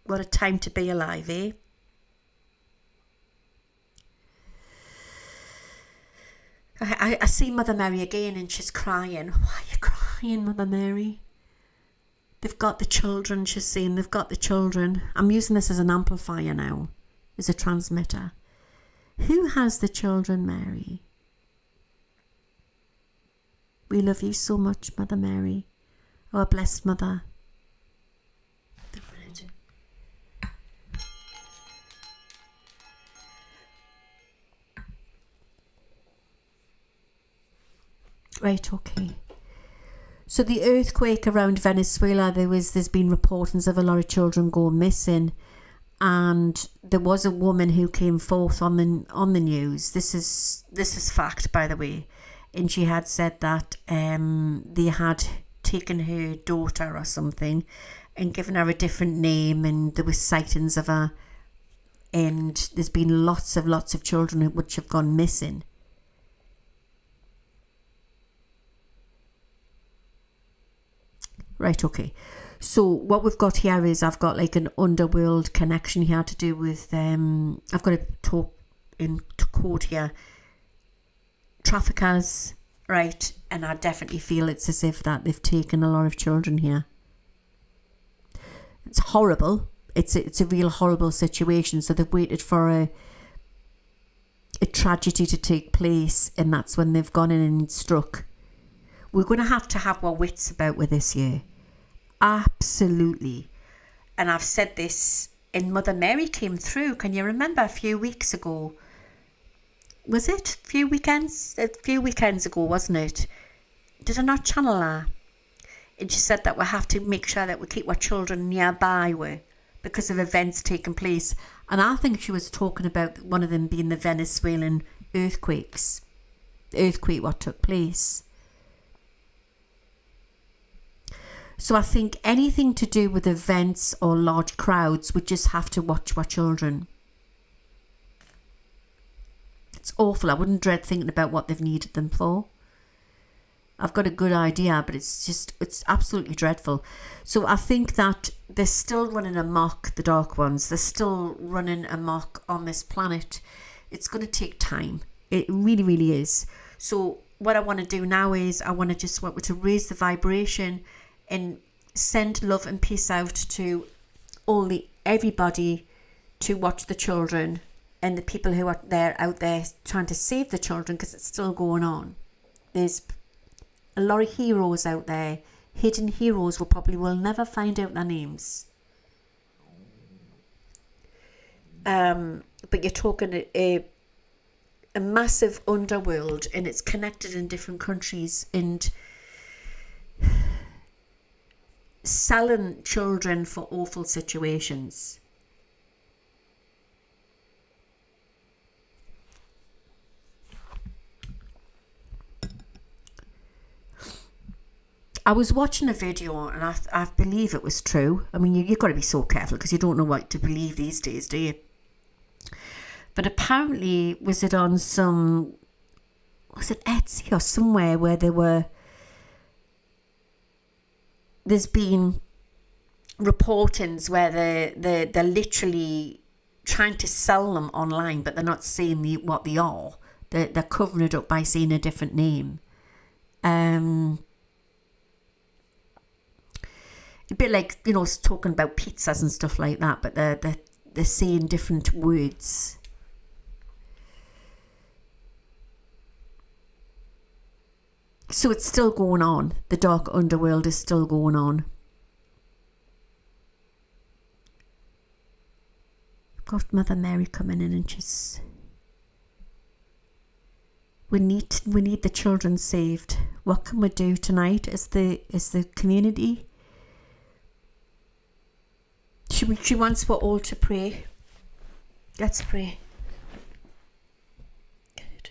[SPEAKER 1] What a time to be alive, eh? I see Mother Mary again, and she's crying. Why are you crying, Mother Mary? They've got the children, she's saying. They've got the children. I'm using this as an amplifier now, as a transmitter. Who has the children, Mary? We love you so much, Mother Mary. Our blessed Mother. Right, okay. So the earthquake around Venezuela, there's been reportings of a lot of children going missing, and there was a woman who came forth on the news. This is fact, by the way, and she had said that they had taken her daughter or something and given her a different name, and there was sightings of her, and there's been lots of children which have gone missing. Right, okay. So what we've got here is I've got like an underworld connection here to do with, I've got to talk in quote here, traffickers, right? And I definitely feel it's as if that they've taken a lot of children here. It's horrible. It's a real horrible situation. So they've waited for a tragedy to take place, and that's when they've gone in and struck. We're going to have our wits about with this year. Absolutely. And I've said this, and Mother Mary came through. Can you remember a few weeks ago? Was it a few weekends ago, wasn't it? Did I not channel her? And she said that we have to make sure that we keep our children nearby because of events taking place. And I think she was talking about one of them being the Venezuelan earthquake what took place. So I think anything to do with events or large crowds, we just have to watch our children. It's awful. I wouldn't dread thinking about what they've needed them for. I've got a good idea, but it's absolutely dreadful. So I think that they're still running amok, the dark ones. They're still running amok on this planet. It's going to take time. It really, really is. So what I want to do now is I want to raise the vibration and send love and peace out to everybody to watch the children and the people who are out there trying to save the children, because it's still going on. There's a lot of heroes out there hidden heroes we probably will never find out their names. But you're talking a massive underworld, and it's connected in different countries, and selling children for awful situations. I was watching a video, and I believe it was true. I mean, you've got to be so careful because you don't know what to believe these days, do you? But apparently, was it on some, was it Etsy or somewhere where there's been reportings where they're literally trying to sell them online, but they're not saying what they are. They're covering it up by saying a different name. A bit like, you know, talking about pizzas and stuff like that, but they're saying different words. So it's still going on. The dark underworld is still going on. Got Mother Mary coming in, and she's... We need the children saved. What can we do tonight as the community? She wants us all to pray. Let's pray. Good.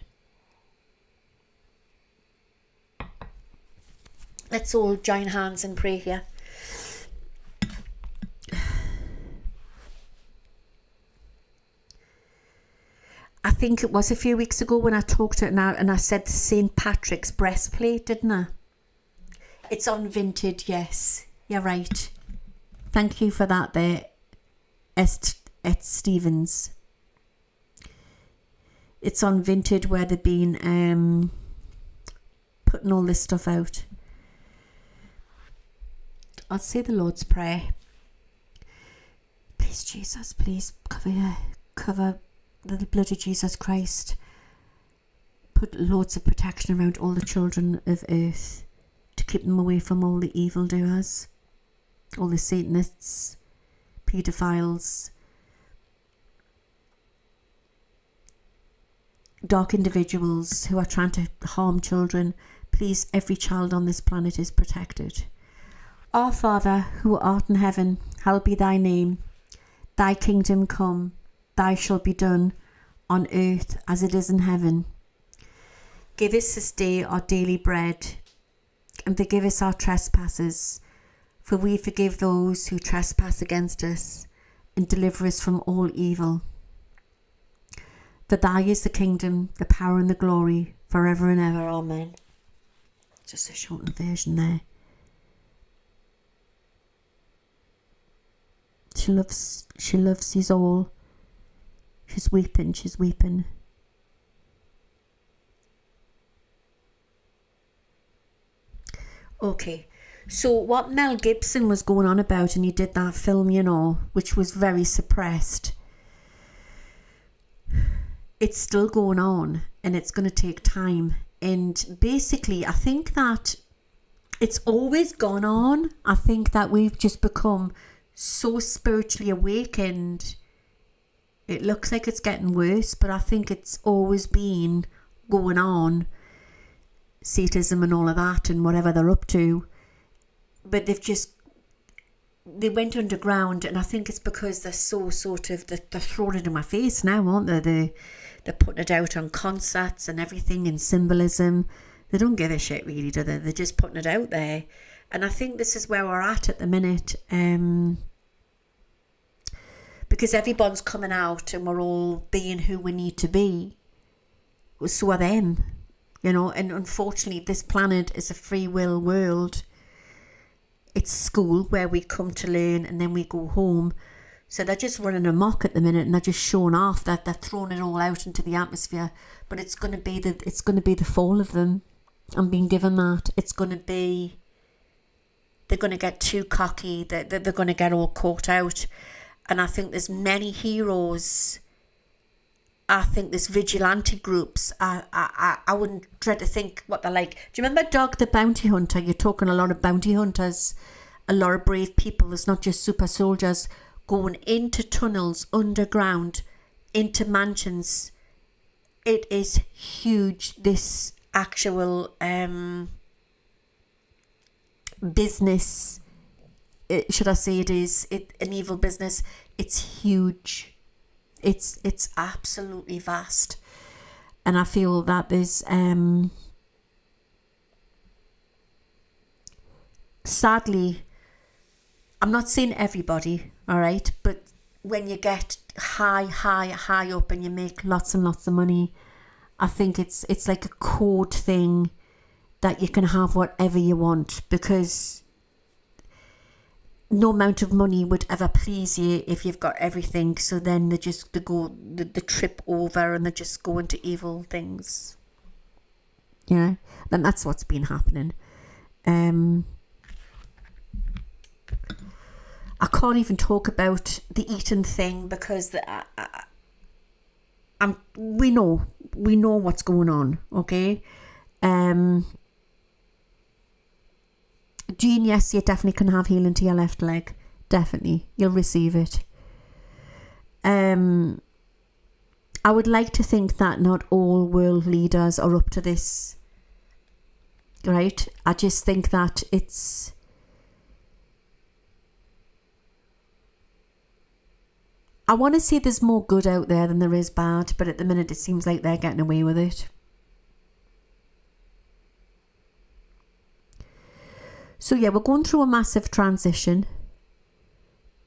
[SPEAKER 1] Let's all join hands and pray here. I think it was a few weeks ago when I talked to it now, and I said St. Patrick's breastplate, didn't I? It's on Vinted, yes. You're right. Thank you for that there, at Stevens. It's on Vinted where they've been putting all this stuff out. I'll say the Lord's Prayer. Please, Jesus, please cover the blood of Jesus Christ. Put loads of protection around all the children of earth to keep them away from all the evildoers. All the Satanists, pedophiles, dark individuals who are trying to harm children. Please, every child on this planet is protected. Our Father, who art in heaven, hallowed be thy name. Thy kingdom come, thy shall be done, on earth as it is in heaven. Give us this day our daily bread, and forgive us our trespasses, for we forgive those who trespass against us, and deliver us from all evil. For thy is the kingdom, the power and the glory, forever and ever. Amen. Just a shortened version there. She loves us all. She's weeping. Okay. So what Mel Gibson was going on about, and he did that film, you know, which was very suppressed. It's still going on, and it's going to take time. And basically, I think that it's always gone on. I think that we've just become so spiritually awakened. It looks like it's getting worse, but I think it's always been going on. Satanism and all of that, and whatever they're up to. But they went underground, and I think it's because they're so they're throwing it in my face now, aren't they? They're putting it out on concerts and everything, and symbolism. They don't give a shit really, do they? They're just putting it out there. And I think this is where we're at the minute. Because everyone's coming out and we're all being who we need to be. So are them. You know, and unfortunately this planet is a free will world. It's school where we come to learn and then we go home. So they're just running amok at the minute, and they're just showing off that they're throwing it all out into the atmosphere. But it's going to be the fall of them. I'm being given that. They're going to get too cocky. They're going to get all caught out. And I think there's many heroes I think there's vigilante groups. I wouldn't dread to think what they're like. Do you remember Dog the Bounty Hunter? You're talking a lot of bounty hunters, a lot of brave people. There's not just super soldiers going into tunnels underground, into mansions. It is huge, this actual business. Should I say an evil business? It's huge. It's absolutely vast. And I feel that there's sadly, I'm not saying everybody, all right, but when you get high up and you make lots and lots of money, I think it's like a code thing that you can have whatever you want, because no amount of money would ever please you if you've got everything. So then they trip over and they just go into evil things. You know, and that's what's been happening. I can't even talk about the eating thing because we know what's going on. Okay. Jean, yes, you definitely can have healing to your left leg. Definitely. You'll receive it. I would like to think that not all world leaders are up to this. Right? I just think that I want to say there's more good out there than there is bad, but at the minute it seems like they're getting away with it. So yeah, we're going through a massive transition.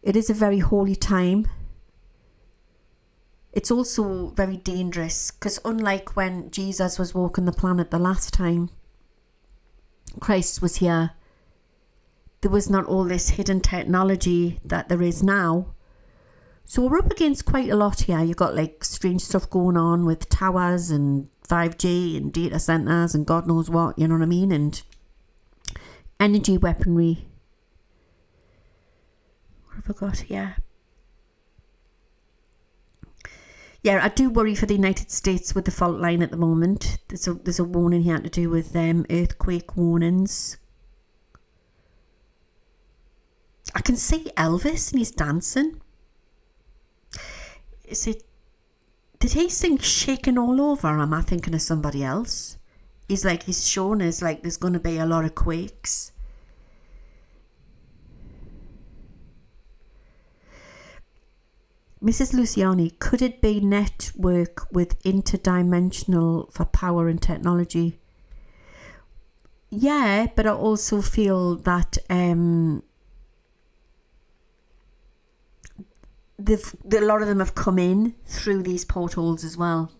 [SPEAKER 1] It is a very holy time. It's also very dangerous because unlike when Jesus was walking the planet the last time Christ was here, there was not all this hidden technology that there is now. So we're up against quite a lot here. You've got like strange stuff going on with towers and 5G and data centers and God knows what, you know what I mean? And energy weaponry. What have I got here? Yeah, I do worry for the United States with the fault line at the moment. There's a warning here to do with earthquake warnings. I can see Elvis and he's dancing. Did he sing Shaking All Over, or am I thinking of somebody else? He's shown us like there's going to be a lot of quakes. Mrs. Luciani, could it be network with interdimensional for power and technology? Yeah, but I also feel that a lot of them have come in through these portholes as well.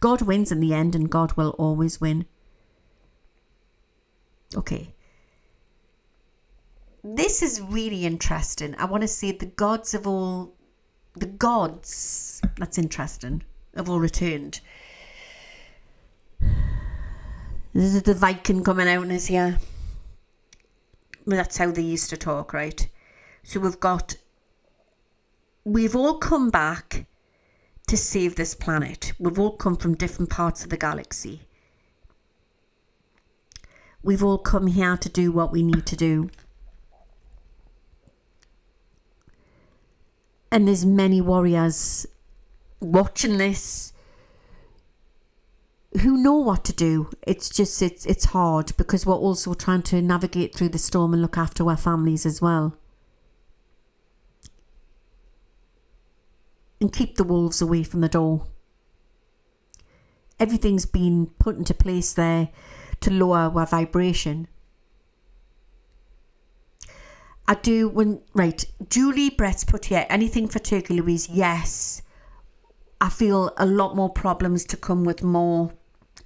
[SPEAKER 1] God wins in the end, and God will always win. Okay. This is really interesting. I want to say the gods, that's interesting, have all returned. This is the Viking coming out in us here. Well, that's how they used to talk, right? So we've all come back to save this planet. We've all come from different parts of the galaxy. We've all come here to do what we need to do. And there's many warriors watching this who know what to do. It's just, it's hard because we're also trying to navigate through the storm and look after our families as well. And keep the wolves away from the door. Everything's been put into place there to lower our vibration. Julie Brett's put here, anything for Turkey, Louise? Yes. I feel a lot more problems to come with more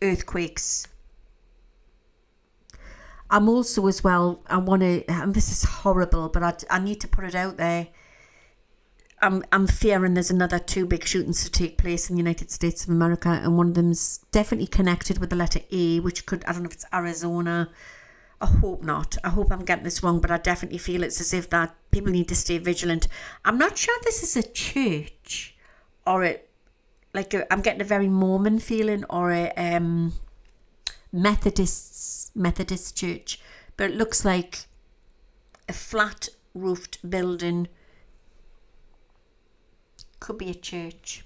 [SPEAKER 1] earthquakes. I'm also as well, and this is horrible, but I need to put it out there. I'm fearing there's another 2 big shootings to take place in the United States of America, and one of them's definitely connected with the letter A, which could, I don't know if it's Arizona I hope not. I hope I'm getting this wrong, but I definitely feel it's as if that people need to stay vigilant. I'm not sure if this is a church or I'm getting a very Mormon feeling, or a Methodist church, but it looks like a flat roofed building. Could be a church.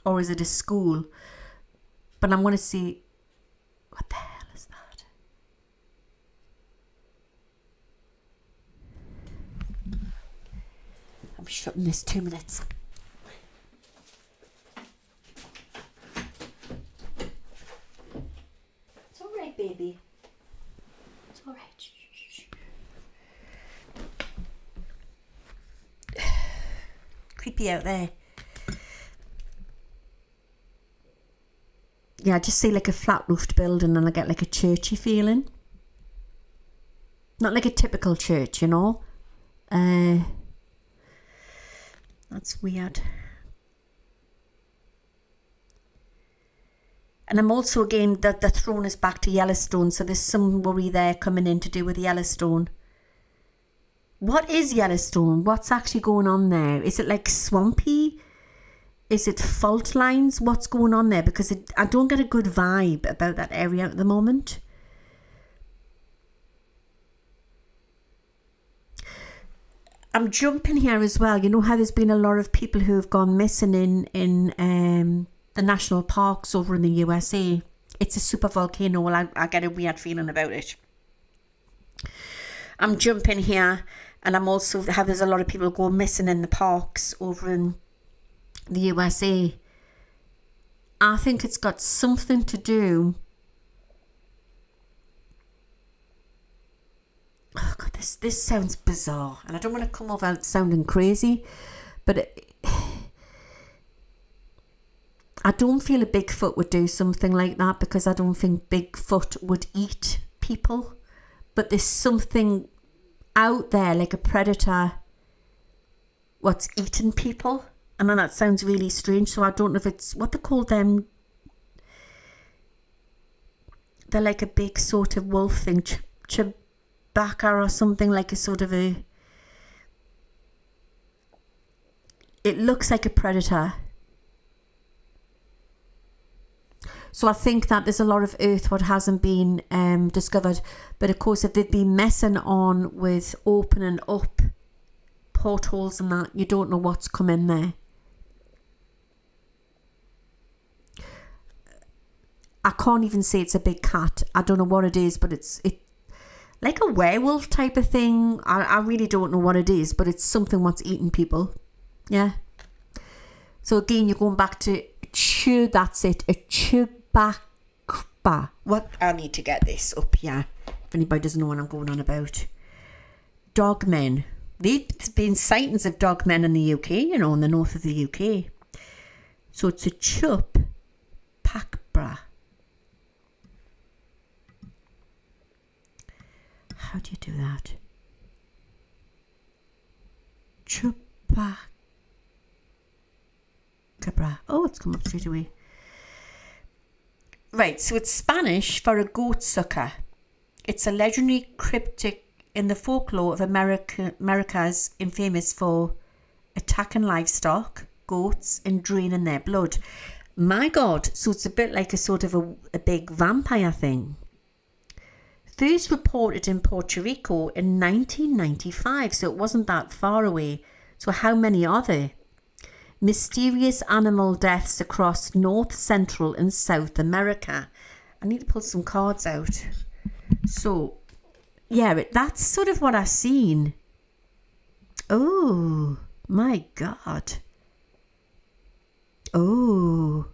[SPEAKER 1] Or is it a school? But I'm going to see, what the hell is that? I'm shutting this 2 minutes. It's all right, baby. It's all right. Shh. Creepy out there. Yeah, I just see like a flat roofed building and I get like a churchy feeling. Not like a typical church, you know. That's weird. And I'm also, again, that the throne is back to Yellowstone, so there's some worry there coming in to do with Yellowstone. What is Yellowstone? What's actually going on there? Is it like swampy? Is it fault lines? What's going on there? Because I don't get a good vibe about that area at the moment. I'm jumping here as well. You know how there's been a lot of people who have gone missing in the national parks over in the USA. It's a super volcano. Well, I get a weird feeling about it. I'm jumping here, and I'm also how there's a lot of people go missing in the parks over in the USA. I think it's got something to do. Oh God, this sounds bizarre, and I don't want to come off out sounding crazy, but I don't feel a Bigfoot would do something like that, because I don't think Bigfoot would eat people. But there's something out there, like a predator, what's eating people. I know that sounds really strange, so I don't know if it's what they call them. They're like a big sort of wolf thing, Chupacabra or something, like a sort of a. It looks like a predator. So I think that there's a lot of Earth what hasn't been discovered. But of course, if they've been messing on with opening up portholes and that, you don't know what's come in there. I can't even say it's a big cat. I don't know what it is, but it's like a werewolf type of thing. I really don't know what it is, but it's something what's eating people. Yeah. So again, you're going back to that's it. A Chupacabra. What? I need to get this up here. If anybody doesn't know what I'm going on about. Dogmen. There's been sightings of dogmen in the UK, you know, in the north of the UK. So it's a Chupacabra. How do you do that? Chupacabra. Oh, it's come up straight away. Right, so it's Spanish for a goat sucker. It's a legendary cryptid in the folklore of America's infamous for attacking livestock, goats, and draining their blood. My God, so it's a bit like a sort of a big vampire thing. First reported in Puerto Rico in 1995, so it wasn't that far away. So how many are there? Mysterious animal deaths across North, Central and South America. I need to pull some cards out. So, yeah, that's sort of what I've seen. Oh, my God. Oh.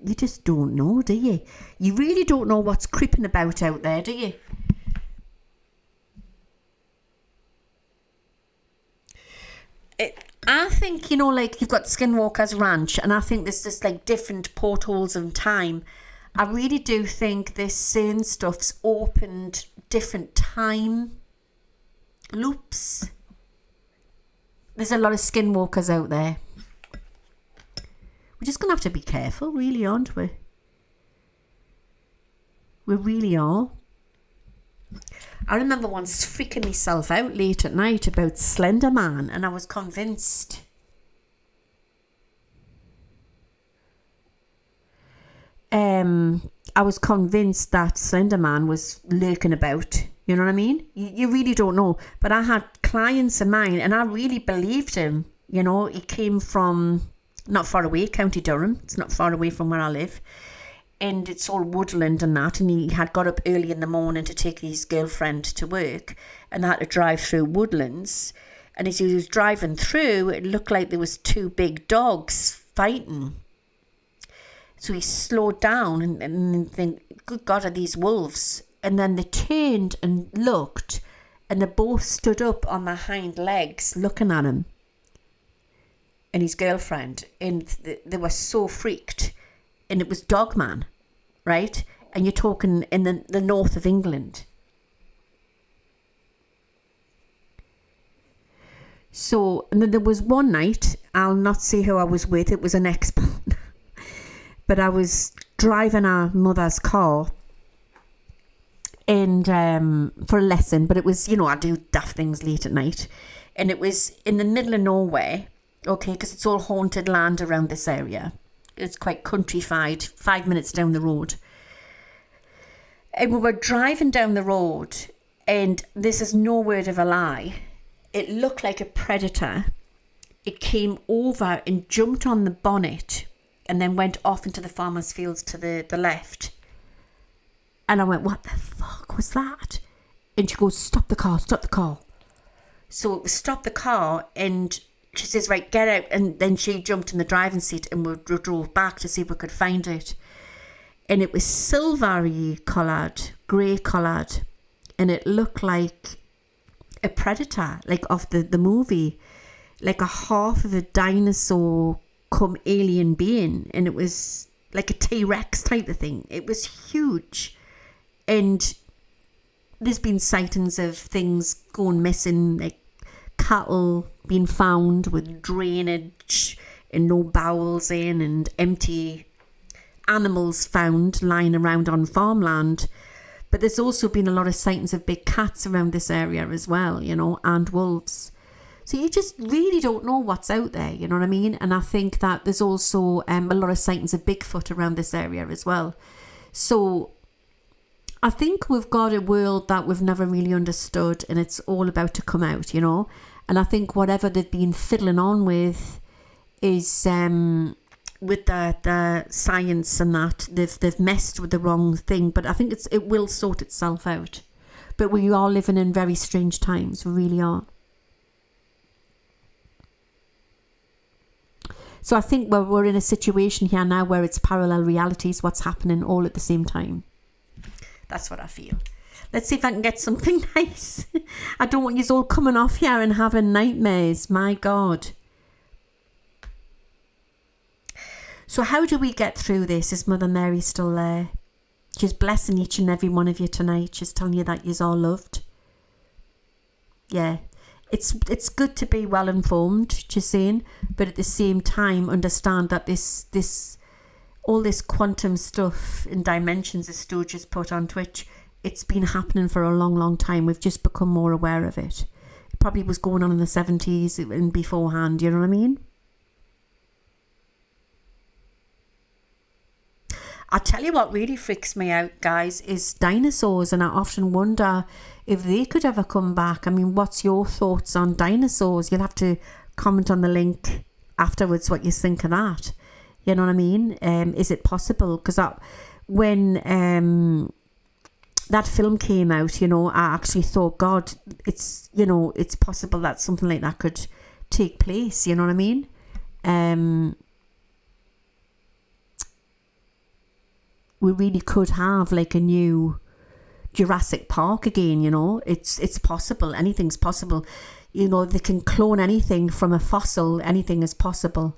[SPEAKER 1] You just don't know, do you? You really don't know what's creeping about out there, do you? I think, you know, like you've got Skinwalker's Ranch, and I think there's just like different portholes in time. I really do think this CERN stuff's opened different time loops. There's a lot of Skinwalkers out there. just going to have to be careful, really, aren't we? We really are. I remember once freaking myself out late at night about Slender Man, and I was convinced. I was convinced that Slender Man was lurking about. You know what I mean? You really don't know. But I had clients of mine, and I really believed him. You know, he came from not far away, County Durham. It's not far away from where I live. And it's all woodland and that. And he had got up early in the morning to take his girlfriend to work. And they had to drive through woodlands. And as he was driving through, it looked like there was two big dogs fighting. So he slowed down and think, good God, are these wolves? And then they turned and looked, and they both stood up on their hind legs looking at him and his girlfriend. And they were so freaked. And it was Dogman, right? And you're talking in the north of England. So, and then there was one night, I'll not say who I was with, it was an ex-partner. But I was driving our mother's car and for a lesson. But it was, you know, I do daft things late at night. And it was in the middle of nowhere, okay, because it's all haunted land around this area. It's quite countrified, 5 minutes down the road. And we were driving down the road, and this is no word of a lie. It looked like a predator. It came over and jumped on the bonnet and then went off into the farmer's fields to the left. And I went, what the fuck was that? And she goes, stop the car, stop the car. So we stopped the car, and she says, right, get out. And then she jumped in the driving seat, and we drove back to see if we could find it. And it was silvery coloured, grey coloured. And it looked like a predator, like of the movie. Like a half of a dinosaur come alien being, and it was like a T-Rex type of thing. It was huge. And there's been sightings of things going missing, like cattle being found with drainage and no bowels in, and empty animals found lying around on farmland. But there's also been a lot of sightings of big cats around this area as well, you know, and wolves. So you just really don't know what's out there, you know what I mean? And I think that there's also a lot of sightings of Bigfoot around this area as well. So I think we've got a world that we've never really understood, and it's all about to come out, you know? And I think whatever they've been fiddling on with is with the science and that, they've messed with the wrong thing. But I think it will sort itself out. But we are living in very strange times, we really are. So I think we're in a situation here now where it's parallel realities, what's happening all at the same time. That's what I feel. Let's see if I can get something nice. I don't want you all coming off here and having nightmares. My God. So how do we get through this? Is Mother Mary still there? She's blessing each and every one of you tonight. She's telling you that you're all loved. Yeah. It's good to be well informed, just saying, but at the same time understand that all this quantum stuff in dimensions, as Stu just put on Twitch, it's been happening for a long, long time. We've just become more aware of it. It probably was going on in the 70s and beforehand, you know what I mean? I tell you what really freaks me out, guys, is dinosaurs, and I often wonder if they could ever come back. I mean, what's your thoughts on dinosaurs? You'll have to comment on the link afterwards what you think of that. You know what I mean? Is it possible? Because when that film came out, you know, I actually thought, God, it's possible that something like that could take place. You know what I mean? We really could have like a new Jurassic Park again, you know. It's possible. Anything's possible. You know, they can clone anything from a fossil. Anything is possible.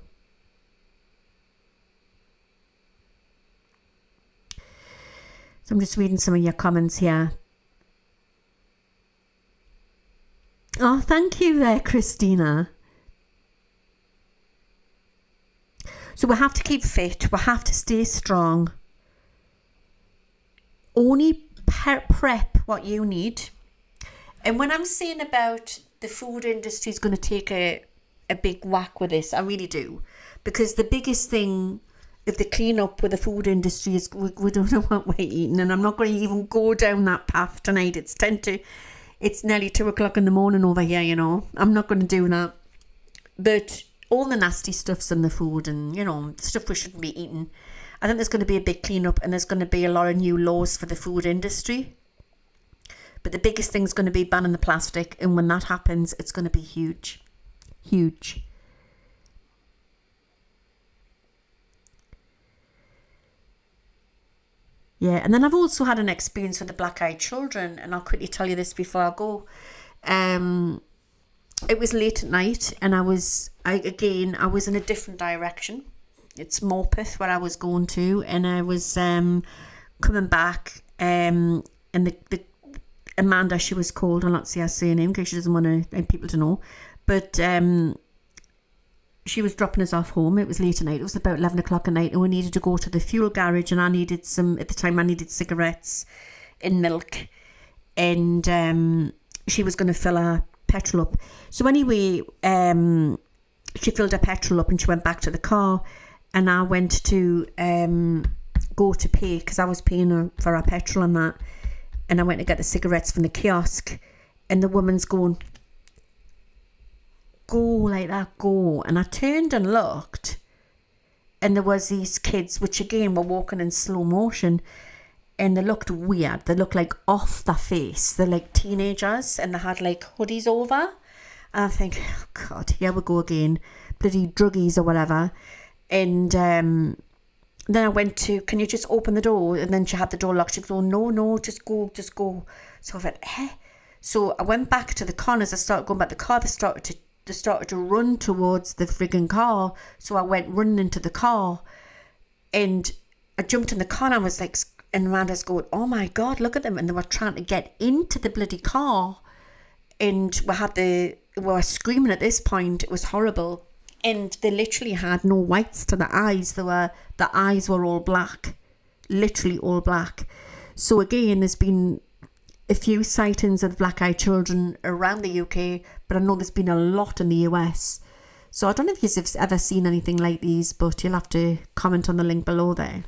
[SPEAKER 1] So I'm just reading some of your comments here. Oh, thank you there, Christina. So we have to keep fit. We have to stay strong. Only prep what you need. And when I'm saying about the food industry is going to take a big whack with this, I really do. Because the biggest thing of the clean up with the food industry is we don't know what we're eating. And I'm not going to even go down that path tonight. It's nearly 2 o'clock in the morning over here, you know. I'm not going to do that. But all the nasty stuff's in the food and, you know, stuff we shouldn't be eating. I think there's going to be a big clean up and there's going to be a lot of new laws for the food industry. But the biggest thing is going to be banning the plastic. And when that happens, it's going to be huge. Huge. Yeah, and then I've also had an experience with the black-eyed children, and I'll quickly tell you this before I go. It was late at night, and I was in a different direction. It's Morpeth where I was going to, and I was coming back, and the Amanda, she was called, I'll not say her surname because she doesn't want people to know, but she was dropping us off home. It was late at night. It was about 11 o'clock at night, and we needed to go to the fuel garage, and I needed cigarettes and milk, and she was going to fill her petrol up. So anyway, she filled her petrol up and she went back to the car, and I went to go to pay because I was paying her for her petrol and that, and I went to get the cigarettes from the kiosk, and the woman's going, go like that, go. And I turned and looked, and there was these kids, which again were walking in slow motion, and they looked weird. They looked like off their face. They're like teenagers, and they had like hoodies over. And I think, oh God, here we go again, bloody druggies or whatever. And then I went to, can you just open the door? And then she had the door locked. She goes, oh no, just go. So I went, eh? So I went back to the car, and as I started going back to the car, they started to run towards the frigging car. So I went running into the car, and I jumped in the car, and I was like, and Amanda's going, oh my God, look at them. And they were trying to get into the bloody car, and we were screaming at this point. It was horrible. And they literally had no whites to the eyes. The eyes were all black, literally all black. So again, there's been a few sightings of black-eyed children around the UK, but I know there's been a lot in the US. So I don't know if you've ever seen anything like these, but you'll have to comment on the link below there.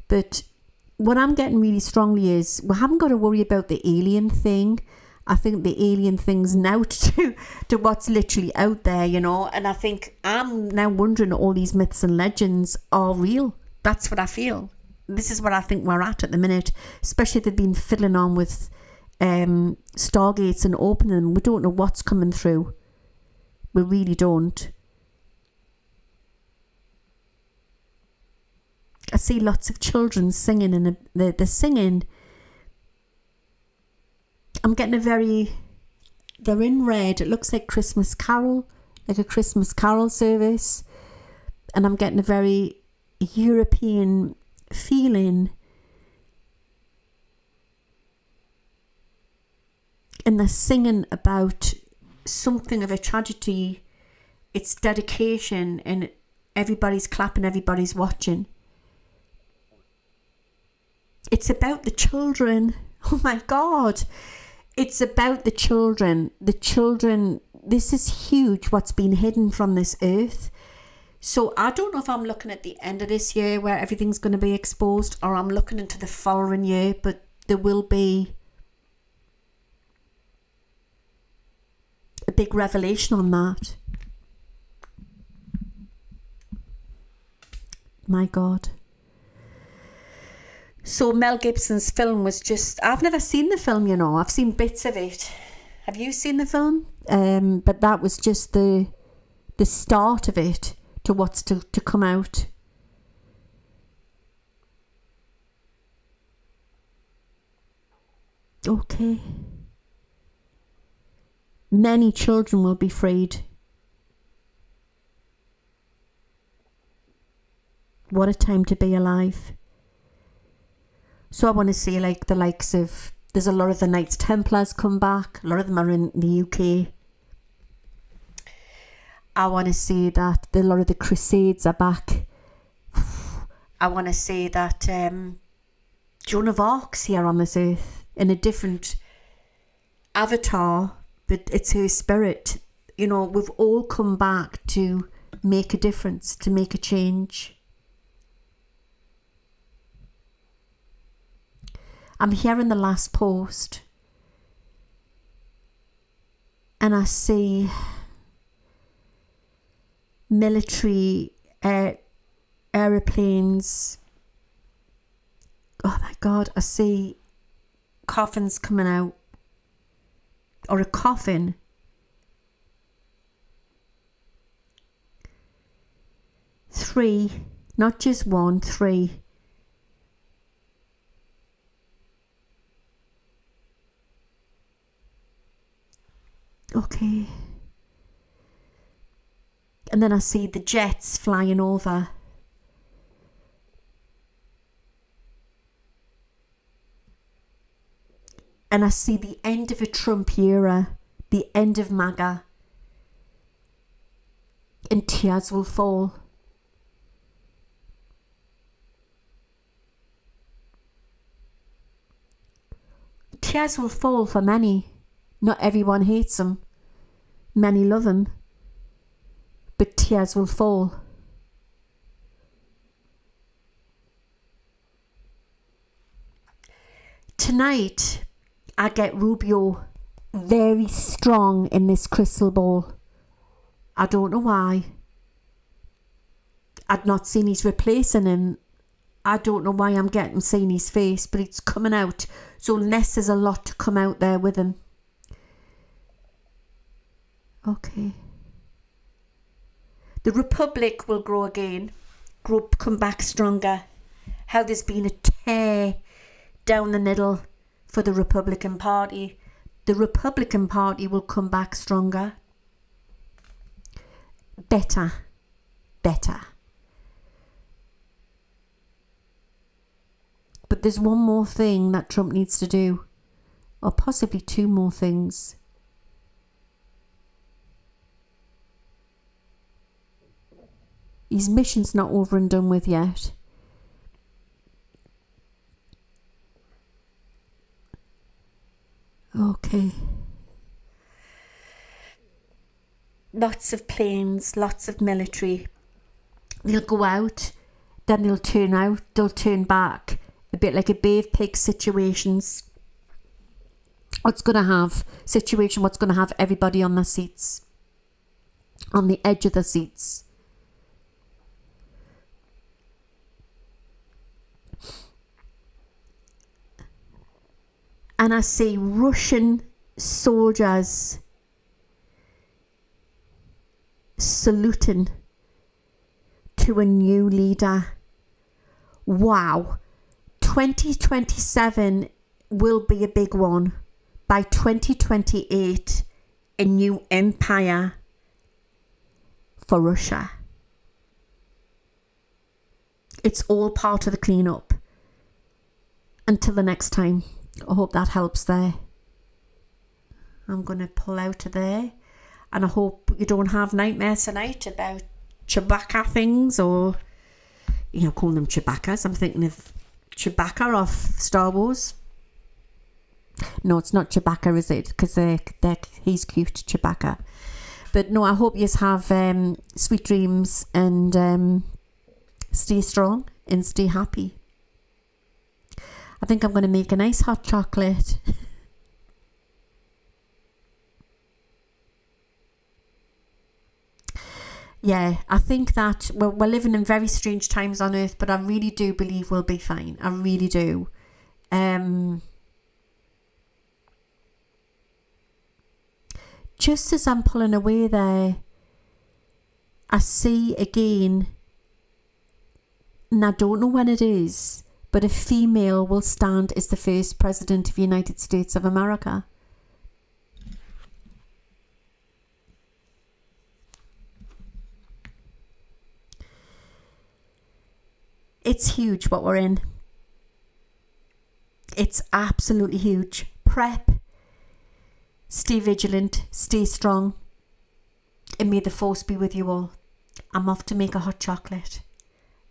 [SPEAKER 1] But what I'm getting really strongly is we haven't got to worry about the alien thing. I think the alien thing's now to what's literally out there, you know. And I think I'm now wondering all these myths and legends are real. That's what I feel. This is what I think we're at the minute, especially if they've been fiddling on with Stargates and opening. We don't know what's coming through. We really don't. I see lots of children singing, and they're singing. I'm getting they're in red. It looks like Christmas Carol, like a Christmas Carol service. And I'm getting a very European feeling. And they're singing about something of a tragedy. It's dedication, and everybody's clapping, everybody's watching. It's about the children. Oh my God. It's about the children. The children, this is huge what's been hidden from this earth. So I don't know if I'm looking at the end of this year where everything's going to be exposed, or I'm looking into the following year, but there will be a big revelation on that. My God. So Mel Gibson's film was just, I've never seen the film, you know. I've seen bits of it. Have you seen the film? But that was just the start of it to what's to come out. Okay. Many children will be freed. What a time to be alive. So I want to see like the likes of, there's a lot of the Knights Templars come back. A lot of them are in the UK. I want to say that a lot of the Crusades are back. I want to say that Joan of Arc's here on this earth in a different avatar, but it's her spirit. You know, we've all come back to make a difference, to make a change. I'm here in the last post and I see military aeroplanes. Oh my God, I see coffins coming out, or a coffin. Three, not just one, three. Okay. And then I see the jets flying over. And I see the end of a Trump era, the end of MAGA. And tears will fall. Tears will fall for many. Not everyone hates him. Many love him. But tears will fall. Tonight, I get Rubio very strong in this crystal ball. I don't know why. I'd not seen he's replacing him. I don't know why I'm getting seeing his face, but it's coming out. So unless there's a lot to come out there with him. Okay. The Republic will grow again. Come back stronger. How there's been a tear down the middle for the Republican Party. The Republican Party will come back stronger. Better. But there's one more thing that Trump needs to do. Or possibly two more things. His mission's not over and done with yet. Okay. Lots of planes, lots of military. They'll go out, then they'll turn back. A bit like a Bay of Pigs situations. What's going to have everybody on their seats. On the edge of the seats. And I see Russian soldiers saluting to a new leader. Wow. 2027 will be a big one. By 2028, a new empire for Russia. It's all part of the cleanup. Until the next time. I hope that helps there. I'm going to pull out of there. And I hope you don't have nightmares tonight about Chewbacca things or, calling them Chewbaccas. I'm thinking of Chewbacca off Star Wars. No, it's not Chewbacca, is it? Because he's cute, Chewbacca. But no, I hope you have sweet dreams and stay strong and stay happy. I think I'm going to make a nice hot chocolate. Yeah, I think that we're living in very strange times on Earth, but I really do believe we'll be fine. I really do. Just as I'm pulling away there, I see again, and I don't know when it is, but a female will stand as the first president of the United States of America. It's huge what we're in. It's absolutely huge. Prep. Stay vigilant. Stay strong. And may the force be with you all. I'm off to make a hot chocolate.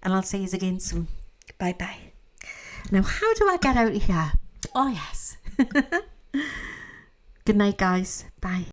[SPEAKER 1] And I'll see you again soon. Bye-bye. Now, how do I get out of here? Oh, yes. Good night, guys. Bye.